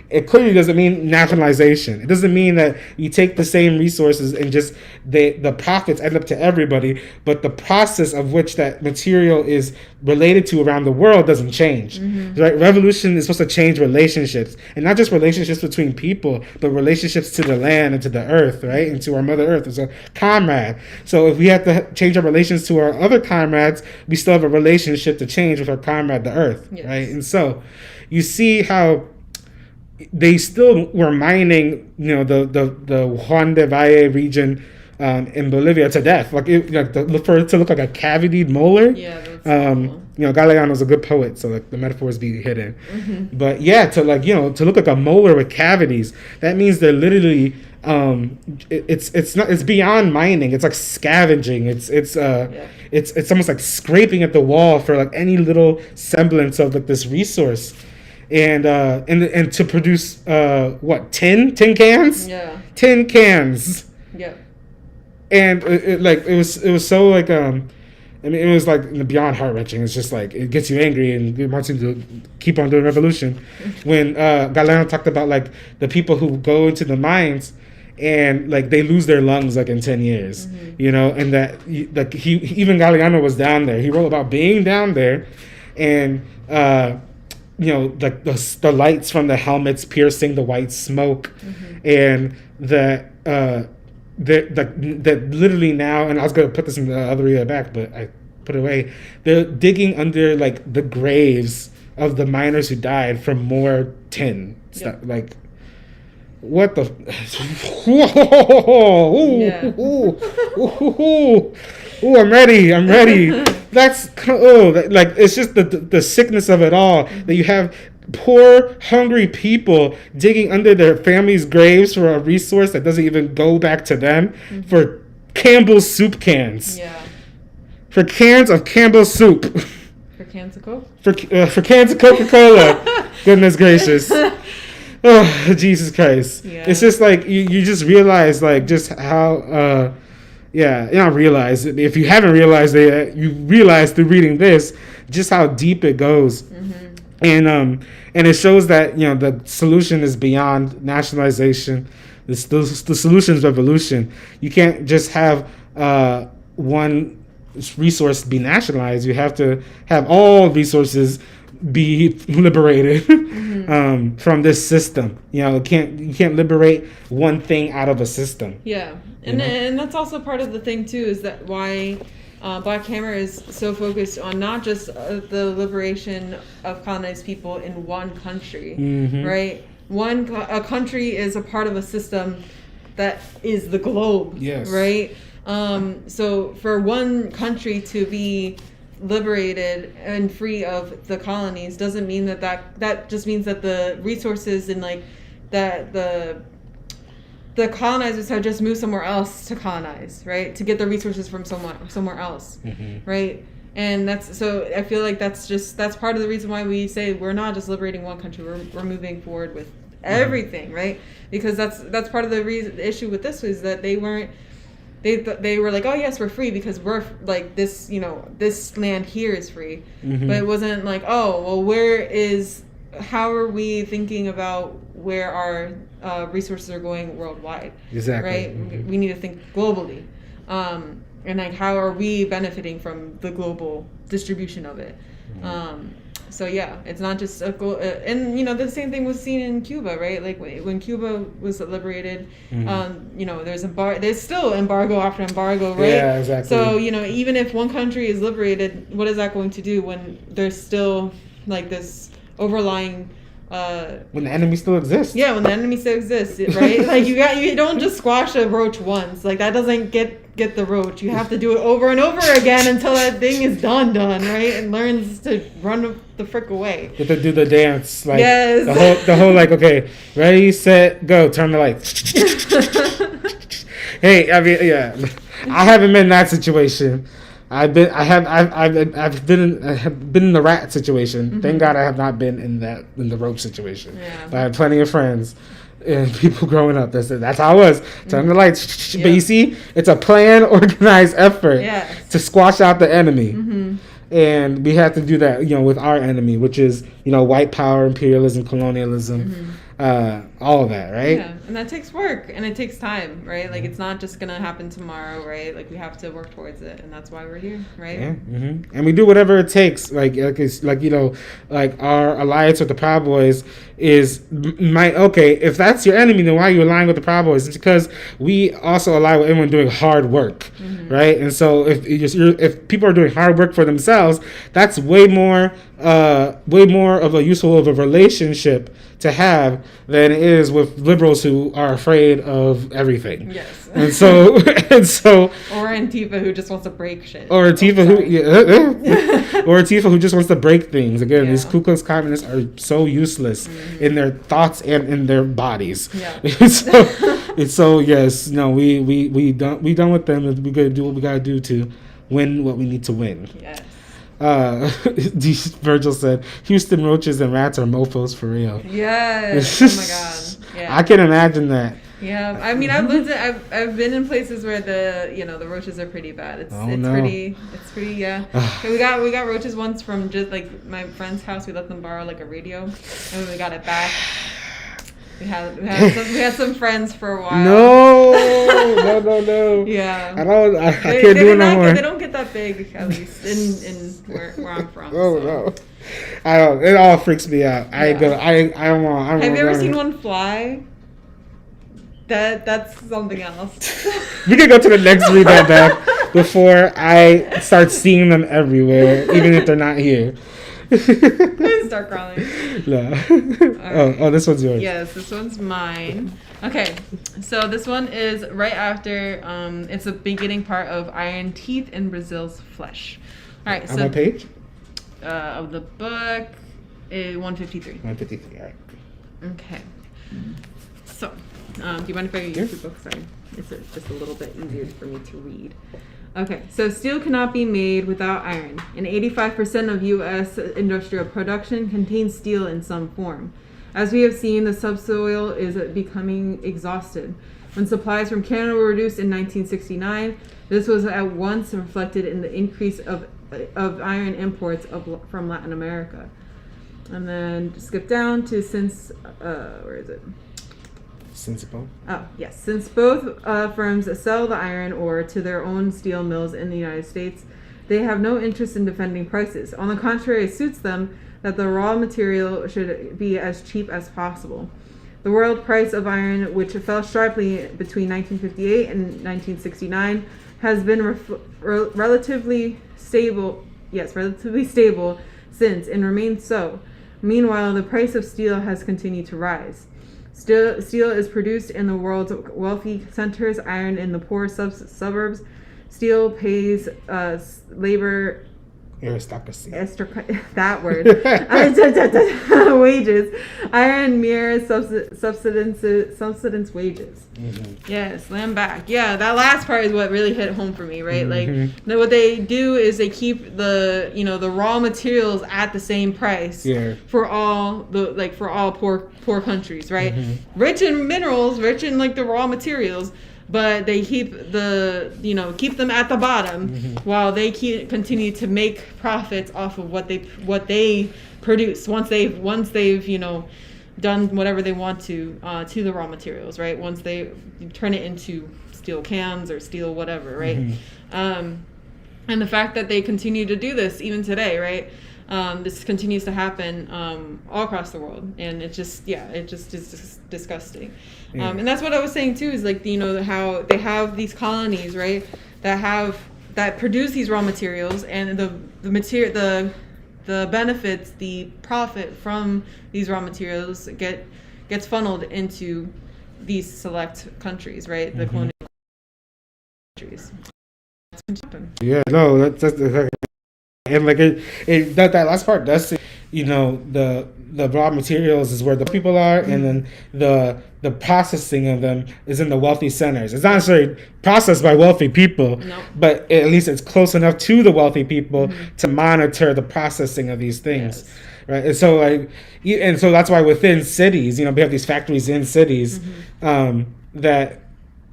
It clearly doesn't mean nationalization. It doesn't mean that you take the same resources and just the profits end up to everybody, but the process of which that material is related to around the world doesn't change. Right? Revolution is supposed to change relationships, and not just relationships between people, but relationships to the land and to the earth, right? And to our Mother Earth as a comrade. So if we have to change our relations to our other comrades, we still have a relationship to change with our comrade, the earth, Yes. right? And so you see how they still were mining, the Juan de Valle region in Bolivia to death, for it to look like a cavitied molar. Yeah, that's cool. Galeano's a good poet, so the metaphors be hidden. But yeah, to look like a molar with cavities, that means they're literally it's beyond mining. It's like scavenging. It's almost like scraping at the wall for any little semblance of this resource, and to produce tin cans. Yeah. Tin cans. Yep. And it was so it was beyond heart wrenching. It's just it gets you angry and it wants you to keep on doing revolution. When Galeno talked about the people who go into the mines and like they lose their lungs like in 10 years, and that like he even Galeano was down there. He wrote about being down there, and like the lights from the helmets piercing the white smoke, and that literally now, and I was gonna put this in the other area back, but I put it away. They're digging under like the graves of the miners who died from more tin stuff. Like, what the? Ooh, I'm ready. That's like it's just the sickness of it all, that you have poor, hungry people digging under their families' graves for a resource that doesn't even go back to them, for Campbell's soup cans. Yeah. For cans of Campbell's soup. For cans of Coke? For cans of Coca-Cola. Goodness gracious. Oh, Jesus Christ. Yeah. It's just like, you just realize, like, just how, you don't realize it. If you haven't realized it, you realize through reading this, just how deep it goes. And it shows that, the solution is beyond nationalization. The solution is revolution. You can't just have one resource be nationalized. You have to have all resources be liberated from this system. You can't liberate one thing out of a system. Yeah, and that's also part of the thing too, is that why Black Hammer is so focused on not just the liberation of colonized people in one country, right? A country is a part of a system that is the globe, yes, right? So for one country to be liberated and free of the colonies doesn't mean that just means that the resources and like that the colonizers have just moved somewhere else to colonize, right? To get the resources from somewhere else, right? And so I feel like that's part of the reason why we say we're not just liberating one country, we're moving forward with everything, right? Because that's part of the issue with this was that they weren't. They were like, oh yes, we're free because we're like this, this land here is free, but it wasn't like, oh well, how are we thinking about where our resources are going worldwide? Exactly. Right. We need to think globally, and like how are we benefiting from the global distribution of it? So yeah, it's not just and the same thing was seen in Cuba, right? Like when Cuba was liberated, there's still embargo after embargo, right? Yeah, exactly. So even if one country is liberated, what is that going to do when there's still like this overlying when the enemy still exists? Yeah, when the enemy still exists, right? Like you don't just squash a roach once. Like that doesn't get the roach. You have to do it over and over again until that thing is done, right? And learns to run the frick away. You have to do the dance, like yes. the whole like, okay, ready, set, go, turn the lights. Hey, I mean, yeah, I haven't been in that situation. I've been in the rat situation. Thank God I have not been in the roach situation. Yeah. But I have plenty of friends and people growing up that said that's how it was. Turn the lights. But you see, it's a planned, organized effort to squash out the enemy. And we have to do that, with our enemy, which is, white power, imperialism, colonialism, all of that, right? Yeah, and that takes work and it takes time, right? Like it's not just gonna happen tomorrow, right? Like we have to work towards it, and that's why we're here, right? Yeah, and we do whatever it takes. Like our alliance with the Proud Boys is if that's your enemy, then why are you aligning with the Proud Boys? It's because we also align with everyone doing hard work, right? And so if people are doing hard work for themselves, that's way more of a useful of a relationship to have than it is with liberals who are afraid of everything. Yes. And so or Antifa who just wants to break shit. Or Antifa who just wants to break things. Again, these Ku Klux communists are so useless in their thoughts and in their bodies. Yeah. so yes, no, we done with them, and we gotta do what we gotta do to win what we need to win. Yes. Virgil said, Houston roaches and rats are mofos for real. Yes. Oh my god. Yeah. I can imagine that. Yeah. I mean, I've been in places where the roaches are pretty bad. It's pretty yeah. we got roaches once from just like my friend's house. We let them borrow like a radio, and we got it back. We had some friends for a while. No. Yeah. I can't do it no more. They don't get that big, at least in where I'm from. Oh so. no. I don't. It all freaks me out. Yeah. I don't want. Have you ever seen one fly? That's something else. We could go to the next read that back before I start seeing them everywhere, even if they're not here. Start crawling. No. Right. Oh, this one's yours. Yes, this one's mine. Okay, so this one is right after. It's the beginning part of Iron Teeth in Brazil's Flesh. All right. On what page? Of the book, 153. 153. All right. Okay. So, do you mind if I use the book? Sorry, it's just a little bit easier for me to read. Okay, so steel cannot be made without iron, and 85% of U.S. industrial production contains steel in some form. As we have seen, the subsoil is becoming exhausted. When supplies from Canada were reduced in 1969, this was at once reflected in the increase of iron imports from Latin America. And then skip down to where is it? Since both? Oh, yes. Since both firms sell the iron ore to their own steel mills in the United States, they have no interest in defending prices. On the contrary, it suits them that the raw material should be as cheap as possible. The world price of iron, which fell sharply between 1958 and 1969, has been relatively stable since and remains so. Meanwhile, the price of steel has continued to rise. Steel is produced in the world's wealthy centers, iron in the poor suburbs. Steel pays labor aristocracy. That word. Wages. Iron mere subsistence wages. Mm-hmm. Yes, land back. Yeah, that last part is what really hit home for me, right? Mm-hmm. Like, what they do is they keep the raw materials at the same price for all poor countries, right? Mm-hmm. Rich in minerals, rich in like the raw materials. But they keep keep them at the bottom while they continue to make profits off of what they produce once they've done whatever they want to the raw materials, right? Once they turn it into steel cans or steel whatever, right? Mm-hmm. And the fact that they continue to do this even today, right? This continues to happen all across the world, and it just is disgusting. Yeah. And that's what I was saying too, is like how they have these colonies, right, that produce these raw materials, and the benefits, the profit from these raw materials gets funneled into these select countries, right? The colonial countries. Yeah, no, that's and like that last part does say, the raw materials is where the people are, and then the processing of them is in the wealthy centers. It's not necessarily processed by wealthy people, but at least it's close enough to the wealthy people to monitor the processing of these things. Yes. Right, and so that's why within cities, we have these factories in cities, that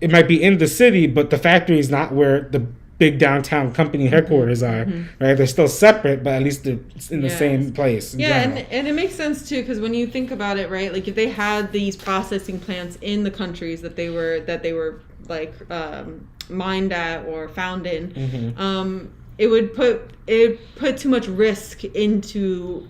it might be in the city, but the factory is not where the big downtown company headquarters are, right? They're still separate, but at least they're in the same place. Yeah, and it makes sense too, because when you think about it, right? Like if they had these processing plants in the countries that they were like mined at or found in, it would put too much risk into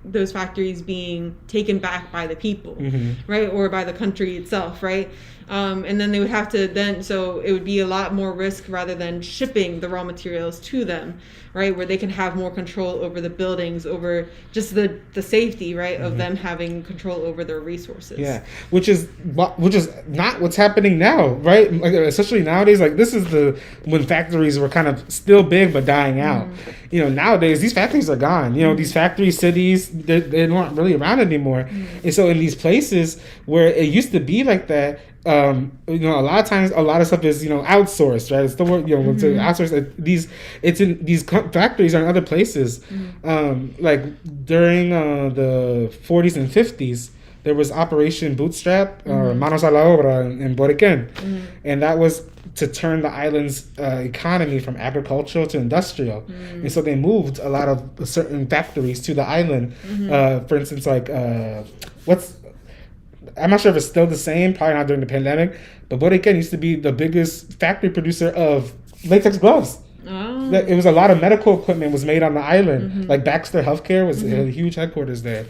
those factories being taken back by the people, right, or by the country itself, right? And then they would have to so it would be a lot more risk rather than shipping the raw materials to them, right, where they can have more control over the buildings, over just the safety, right, of them having control over their resources. Yeah, which is not what's happening now, right? Like, especially nowadays, like this is when factories were kind of still big but dying out. Nowadays these factories are gone. These factory cities, they're not really around anymore. And so in these places where it used to be like that, a lot of times, a lot of stuff is outsourced, right? It's the word, it's outsourced. It's in these factories are in other places. Like during the 40s and 50s, there was Operation Bootstrap, or Manos a la Obra in Boriken, and that was to turn the island's economy from agricultural to industrial. And so they moved a lot of certain factories to the island. For instance, like I'm not sure if it's still the same, probably not during the pandemic, but Boriken used to be the biggest factory producer of latex gloves. Oh. It was a lot of medical equipment was made on the island. Like Baxter Healthcare was a huge headquarters there.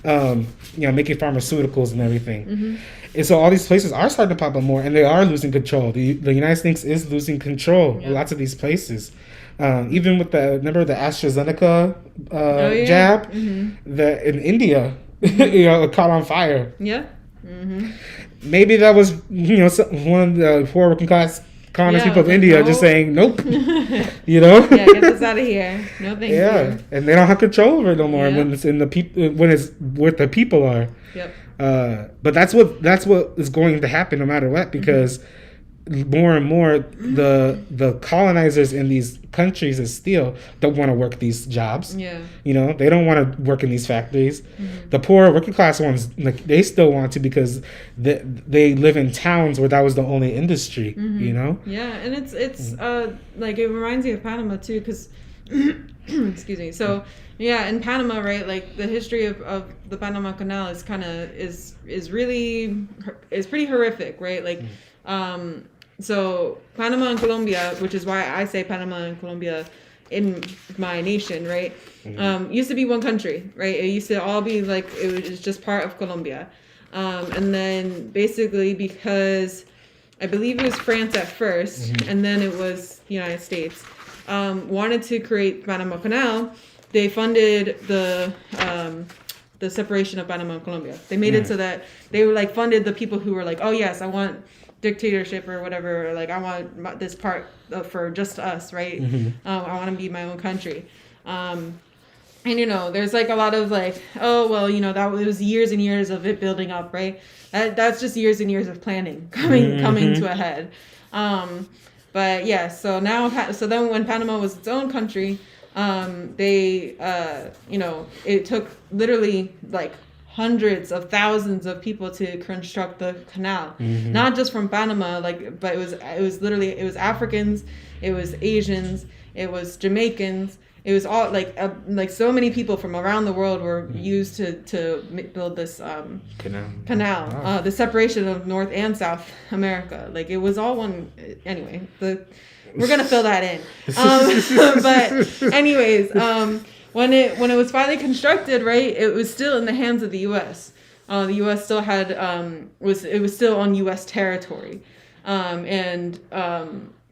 Making pharmaceuticals and everything. And so all these places are starting to pop up more, and they are losing control. The United States is losing control of lots of these places. Even with the AstraZeneca jab, that in India, it caught on fire. Yeah. Maybe that was one of the poor working class colonist people of India just saying nope. Yeah, get this out of here. No thank you. And they don't have control over it no more when it's in the people, when it's what the people are. Yep. But that's what is going to happen no matter what, because more and more the colonizers in these countries is still don't want to work these jobs. Yeah. They don't want to work in these factories. The poor working class ones, like, they still want to, because they live in towns where that was the only industry. Yeah, and it's like, it reminds me of Panama too, because excuse me. So yeah, in Panama, right, like the history of the Panama Canal is kind of is pretty horrific, right? Like so Panama and Colombia, which is why I say Panama and Colombia in my nation, right? Used to be one country, right? It used to all be like, it was just part of Colombia. And then basically, because I believe it was France at first, and then it was the United States, wanted to create Panama Canal, they funded the separation of Panama and Colombia. They made it so that they were like funded the people who were like, oh yes, I want dictatorship or whatever, or like I want this part for just us, right? I want to be my own country. And there's like a lot of like, oh well, that was years and years of it building up, right? That's just years and years of planning coming to a head. But yeah, so then when Panama was its own country, they it took literally like hundreds of thousands of people to construct the canal, not just from Panama, but it was literally, it was Africans, it was Asians, it was Jamaicans, it was all like so many people from around the world were used to build this canal. Wow. The separation of North and South America, like it was all one. Anyway, we're gonna fill that in. But anyways, when it was finally constructed, right, it was still in the hands of the U.S. The U.S. still had was still on U.S. territory,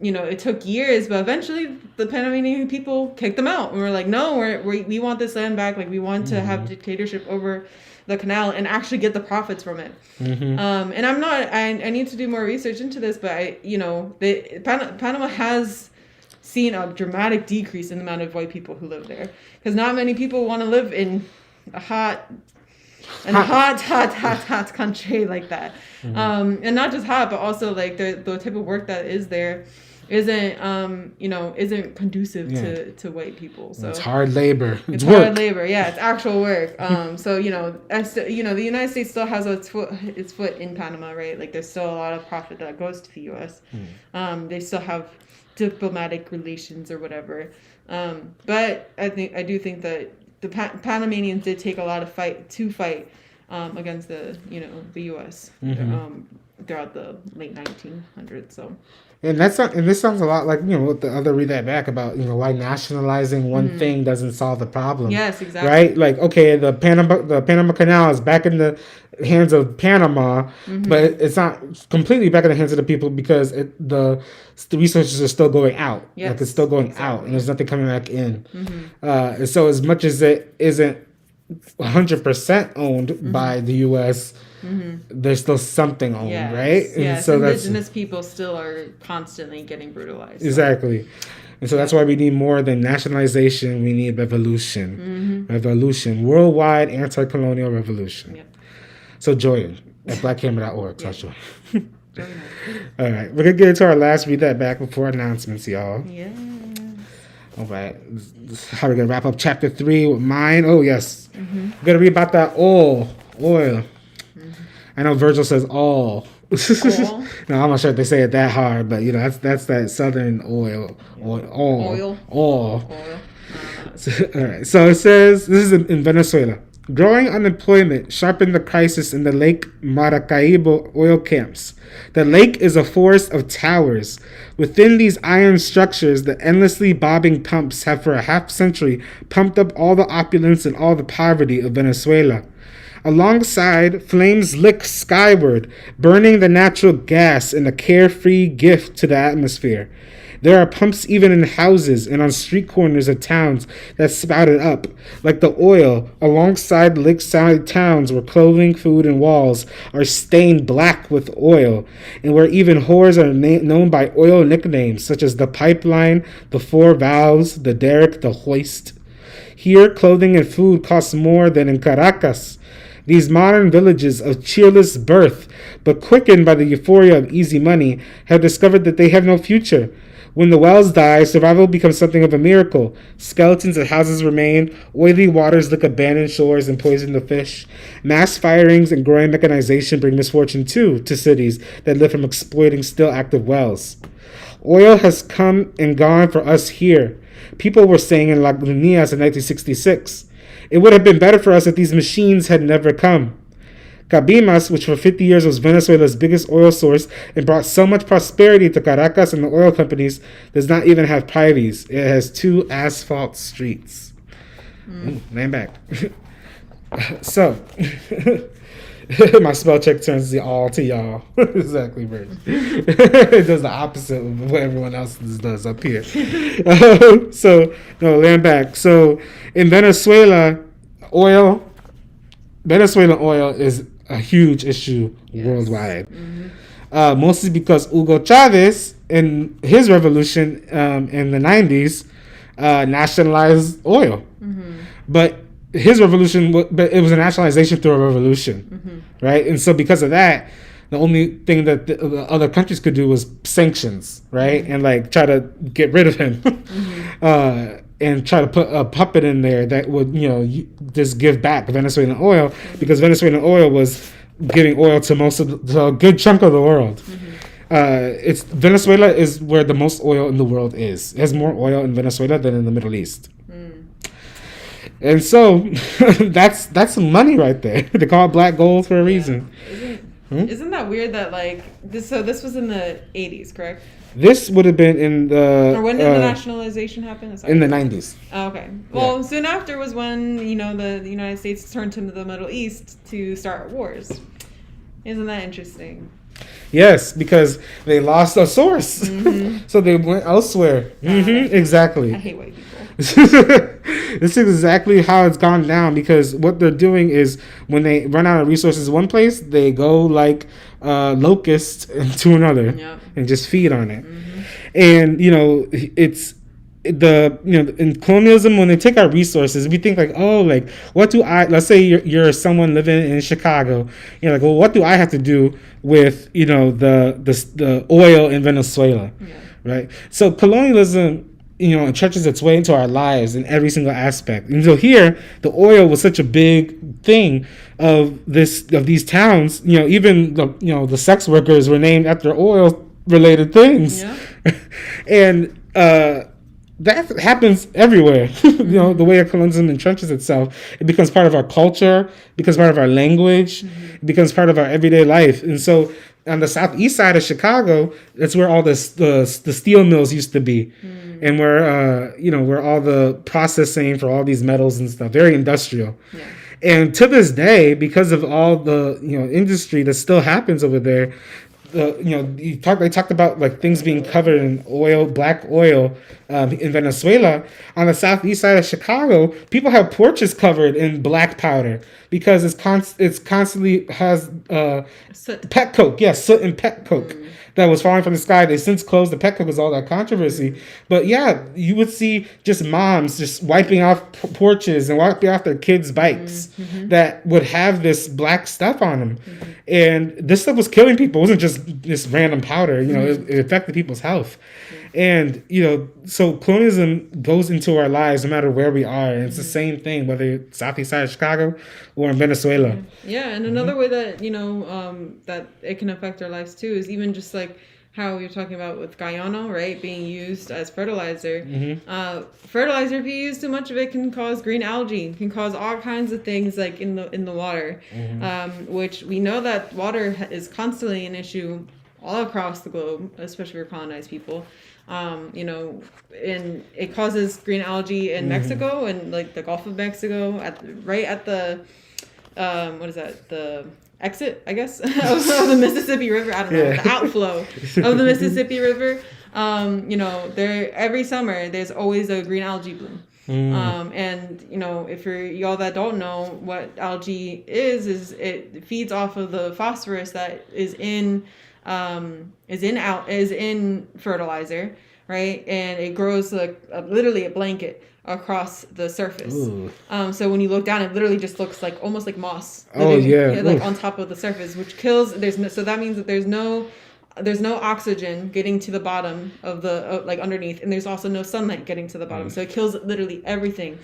it took years, but eventually the Panamanian people kicked them out, and we're like, no, we want this land back. Like, we want to have dictatorship over the canal and actually get the profits from it. And I need to do more research into this, but Panama has seen a dramatic decrease in the amount of white people who live there, because not many people want to live in a hot country like that. And not just hot, but also like the type of work that is there isn't conducive to white people. So it's hard labor. It's hard labor. Yeah, it's actual work. So the United States still has its foot in Panama, right? Like, there's still a lot of profit that goes to the U.S. They still have diplomatic relations or whatever. But I do think that the Panamanians did take a lot of fight against the U.S. Throughout the late 1900s. So. And this sounds a lot like what the other read that back about why nationalizing one thing doesn't solve the problem. Yes, exactly. Right? Like, okay, the Panama Canal is back in the hands of Panama, but it's not completely back in the hands of the people, because the resources are still going out. Yes, like, it's still going out, and there's nothing coming back in. And so as much as it isn't 100% owned by the U.S., there's still something owned, right? And yes, so indigenous people still are constantly getting brutalized. Exactly. And so that's why we need more than nationalization. We need revolution. Revolution. Worldwide anti-colonial revolution. Yep. So Joy at blackhammer.org. Yep. Joy. All right. We're going to get into our last read that back before announcements, y'all. Yeah. All right. How are we going to wrap up chapter 3 with mine? Oh, yes. We're going to read about that oil. I know Virgil says all. No, I'm not sure if they say it that hard, but that's that southern oil. All. Oil. All right. So it says, this is in Venezuela. Growing unemployment sharpened the crisis in the Lake Maracaibo oil camps. The lake is a forest of towers. Within these iron structures, the endlessly bobbing pumps have for a half century pumped up all the opulence and all the poverty of Venezuela. Alongside, flames lick skyward, burning the natural gas in a carefree gift to the atmosphere. There are pumps even in houses and on street corners of towns that spouted up, like the oil, alongside lakeside towns where clothing, food, and walls are stained black with oil, and where even whores are known by oil nicknames such as the pipeline, the four valves, the derrick, the hoist. Here, clothing and food cost more than in Caracas. These modern villages of cheerless birth, but quickened by the euphoria of easy money, have discovered that they have no future. When the wells die, survival becomes something of a miracle. Skeletons of houses remain, oily waters lick abandoned shores and poison the fish. Mass firings and growing mechanization bring misfortune too to cities that live from exploiting still active wells. Oil has come and gone for us here. People were saying in Lagunitas in 1966. It would have been better for us if these machines had never come. Cabimas, which for 50 years was Venezuela's biggest oil source and brought so much prosperity to Caracas and the oil companies, does not even have privies. It has 2 asphalt streets. Land back. So, my spell check turns the all to y'all. Exactly, right. It does the opposite of what everyone else does up here. Land back. So, in Venezuelan oil is a huge issue worldwide. Mostly because Hugo Chavez, in his revolution in the 90s, nationalized oil. But his revolution, but it was a nationalization through a revolution, right? And so because of that, the only thing that the other countries could do was sanctions, right? And like try to get rid of him. And try to put a puppet in there that would, just give back Venezuelan oil, because Venezuelan oil was giving oil to to a good chunk of the world. Venezuela is where the most oil in the world is. It has more oil in Venezuela than in the Middle East. And so that's some money right there. They call it black gold for a reason. Isn't that weird that this was in the 80s, correct? This would have been in the... Or when did the nationalization happen? In the 90s. Oh, okay. Well, soon after was when, the United States turned to the Middle East to start wars. Isn't that interesting? Yes, because they lost a source. So they went elsewhere. Exactly. I hate white people. This is exactly how it's gone down, because what they're doing is when they run out of resources in one place, they go like locusts to another and just feed on it. And it's in colonialism, when they take our resources, we think let's say you're someone living in Chicago, you're like, well, what do I have to do with the oil in Venezuela, right? So colonialism entrenches its way into our lives in every single aspect. And so here, the oil was such a big thing of these towns. Even the sex workers were named after oil related things, and that happens everywhere. The way colonialism entrenches itself, it becomes part of our culture, becomes part of our language, it becomes part of our everyday life. And so on the southeast side of Chicago, that's where all the steel mills used to be. And where all the processing for all these metals and stuff, very industrial. And to this day, because of all the industry that still happens over there, they talked about like things being covered in oil, black oil, in Venezuela. On the southeast side of Chicago, people have porches covered in black powder because it's constantly has pet coke, soot and pet coke. That was falling from the sky. They since closed the pet coke because all that controversy. But you would see just moms just wiping off porches and wiping off their kids' bikes that would have this black stuff on them. And this stuff was killing people. It wasn't just this random powder. It affected people's health. And, so colonialism goes into our lives no matter where we are. And it's the same thing, whether it's southeast side of Chicago or in Venezuela. Yeah, and another way that, that it can affect our lives too is even just like how you're talking about with Guyana, right, being used as fertilizer. Mm-hmm. Fertilizer, if you use too much of it, can cause green algae, can cause all kinds of things like in the water, which we know that water is constantly an issue all across the globe, especially for colonized people. You know, and it causes green algae in Mexico and like the Gulf of Mexico right at the what is that, the exit, I guess, of the Mississippi River. I don't know, the outflow of the Mississippi River. You know, there every summer there's always a green algae bloom. And you know, if you're y'all that don't know what algae is it feeds off of the phosphorus that is in fertilizer, right? And it grows like literally a blanket across the surface. So when you look down, it literally just looks like almost like moss. Like on top of the surface, which kills. So that means that there's no oxygen getting to the bottom of the like underneath, and there's also no sunlight getting to the bottom. So it kills literally everything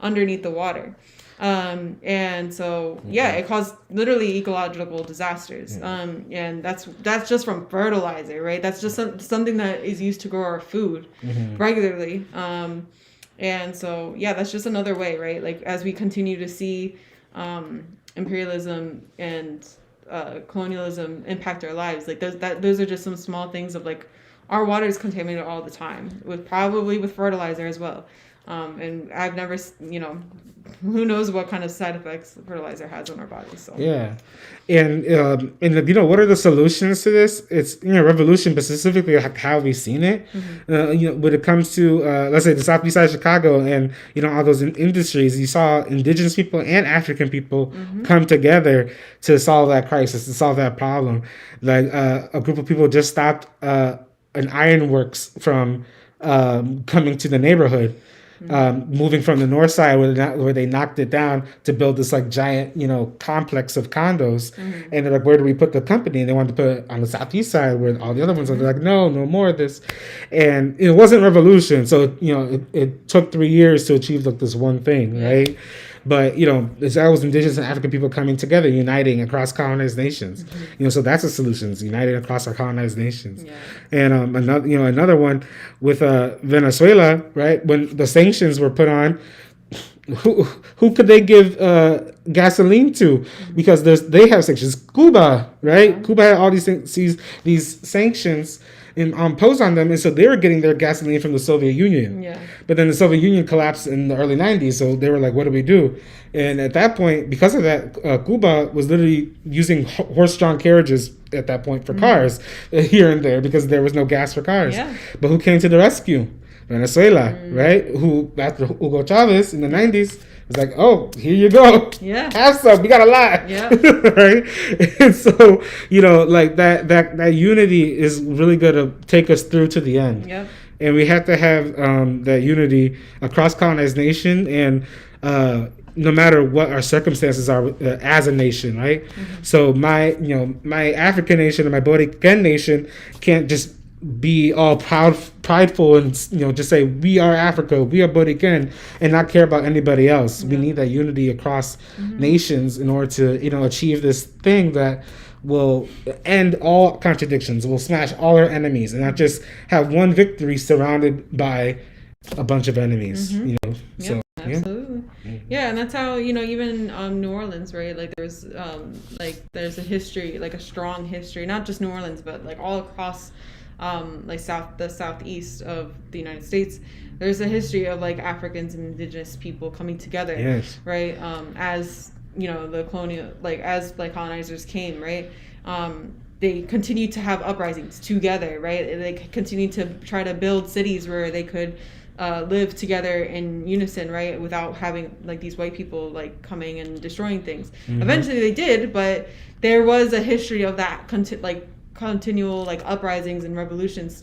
underneath the water. And so it caused literally ecological disasters. And that's just from fertilizer, right? That's just something that is used to grow our food regularly. And so that's just another way, right? Like as we continue to see imperialism and colonialism impact our lives, like those are just some small things of like our water is contaminated all the time probably with fertilizer as well. And I've never, you know, who knows what kind of side effects fertilizer has on our bodies. So and you know, what are the solutions to this? It's, you know, revolution, but specifically how we've seen it. You know, when it comes to let's say the southeast side of Chicago and, you know, all those industries, you saw indigenous people and African people come together to solve that crisis, to solve that problem. Like a group of people just stopped an ironworks from coming to the neighborhood. Moving from the north side where they knocked it down to build this like giant, you know, complex of condos. And they're like, where do we put the company? And they wanted to put it on the southeast side where all the other ones are. They're like, no more of this. And it wasn't revolution. So, you know, it took 3 years to achieve like this one thing, right? But, you know, that was indigenous and African people coming together, uniting across colonized nations. You know, so that's the solutions, uniting across our colonized nations. And another one with Venezuela, right? When the sanctions were put on, who could they give gasoline to? Because they have sanctions. Cuba, right? Cuba had all these sanctions imposed on them, and so they were getting their gasoline from the Soviet Union. But then the Soviet Union collapsed in the early 90s, so they were like, what do we do? And at that point, because of that, Cuba was literally using horse-drawn carriages at that point for cars here and there because there was no gas for cars. But who came to the rescue? Venezuela, right? Who, after Hugo Chavez in the 90s, was like, oh, here you go. Have some. We got a lot. Right? And so, you know, like that unity is really going to take us through to the end. And we have to have that unity across colonized nation and no matter what our circumstances are as a nation, right? So my African nation and my Borican nation can't just be all prideful and, you know, just say we are Africa, we are Borican, and not care about anybody else. We need that unity across nations in order to, you know, achieve this thing that will end all contradictions, will smash all our enemies, and not just have one victory surrounded by a bunch of enemies. You know, so absolutely. And that's how, you know, even New Orleans, right? Like there's a history, like a strong history, not just New Orleans, but like all across like the southeast of the United States. There's a history of like Africans and indigenous people coming together, right? As, you know, the colonial, like as like colonizers came, right? They continued to have uprisings together, right? They continued to try to build cities where they could live together in unison, right? Without having like these white people like coming and destroying things. Eventually they did, but there was a history of that continual like uprisings and revolutions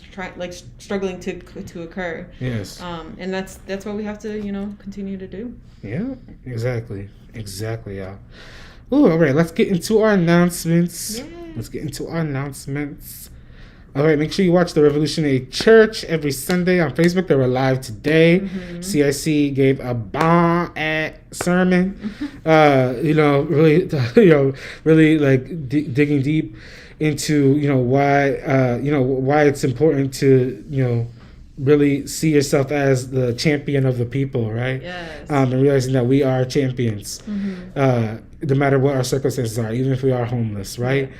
struggling to occur. And that's what we have to, you know, continue to do. Exactly, yeah. Ooh, all right, let's get into our announcements. All right, make sure you watch the Revolutionary Church every Sunday on Facebook. They were live today. CIC gave a bomb sermon. You know, really, really like digging deep into why it's important to really see yourself as the champion of the people, right? Yes. And realizing that we are champions, no matter what our circumstances are, even if we are homeless, right?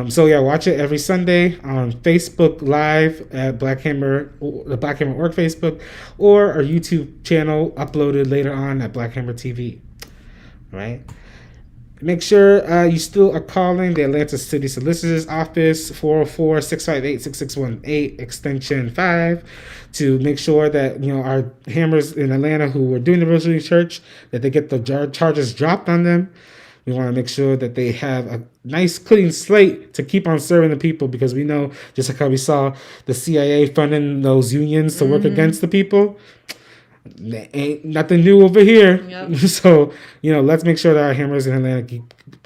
So yeah, watch it every Sunday on Facebook Live at the Black Hammer Org Facebook, or our YouTube channel uploaded later on at Black Hammer TV, right? Make sure you still are calling the Atlanta City Solicitor's Office, 404-658-6618, extension 5, to make sure that our hammers in Atlanta who are doing the Rosary Church, that they get the charges dropped on them. We want to make sure that they have a nice clean slate to keep on serving the people, because we know, just like how we saw the CIA funding those unions to work against the people, ain't nothing new over here. Yep. So, let's make sure that our hammers in Atlanta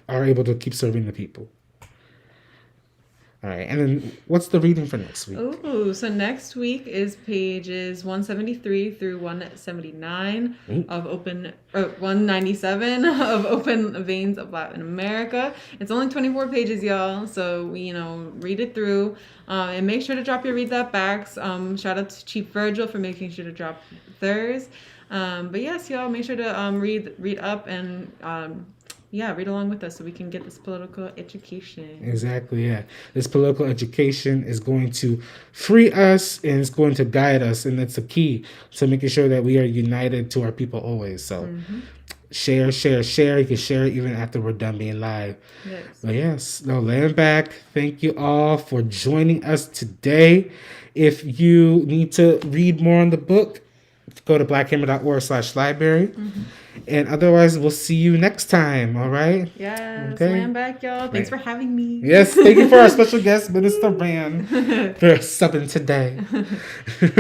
are able to keep serving the people. All right, and then what's the reading for next week? Oh, so next week is pages 173 through 179 of 197 of Open Veins of Latin America. It's only 24 pages, y'all. So read it through, and make sure to drop your read that backs. Shout out to Chief Virgil for making sure to drop theirs. But yes, y'all, make sure to read up and read along with us so we can get this political education. Exactly, yeah. This political education is going to free us, and it's going to guide us, and that's the key to making sure that we are united to our people always. So share. You can share it even after we're done being live. Yes. But yes, Land Back, thank you all for joining us today. If you need to read more on the book, go to blackhammer.org/library. And otherwise, we'll see you next time, all right? Yes, okay. Land back, y'all. Thanks for having me. Yes, thank you for our special guest, Minister Rand, for subbing today.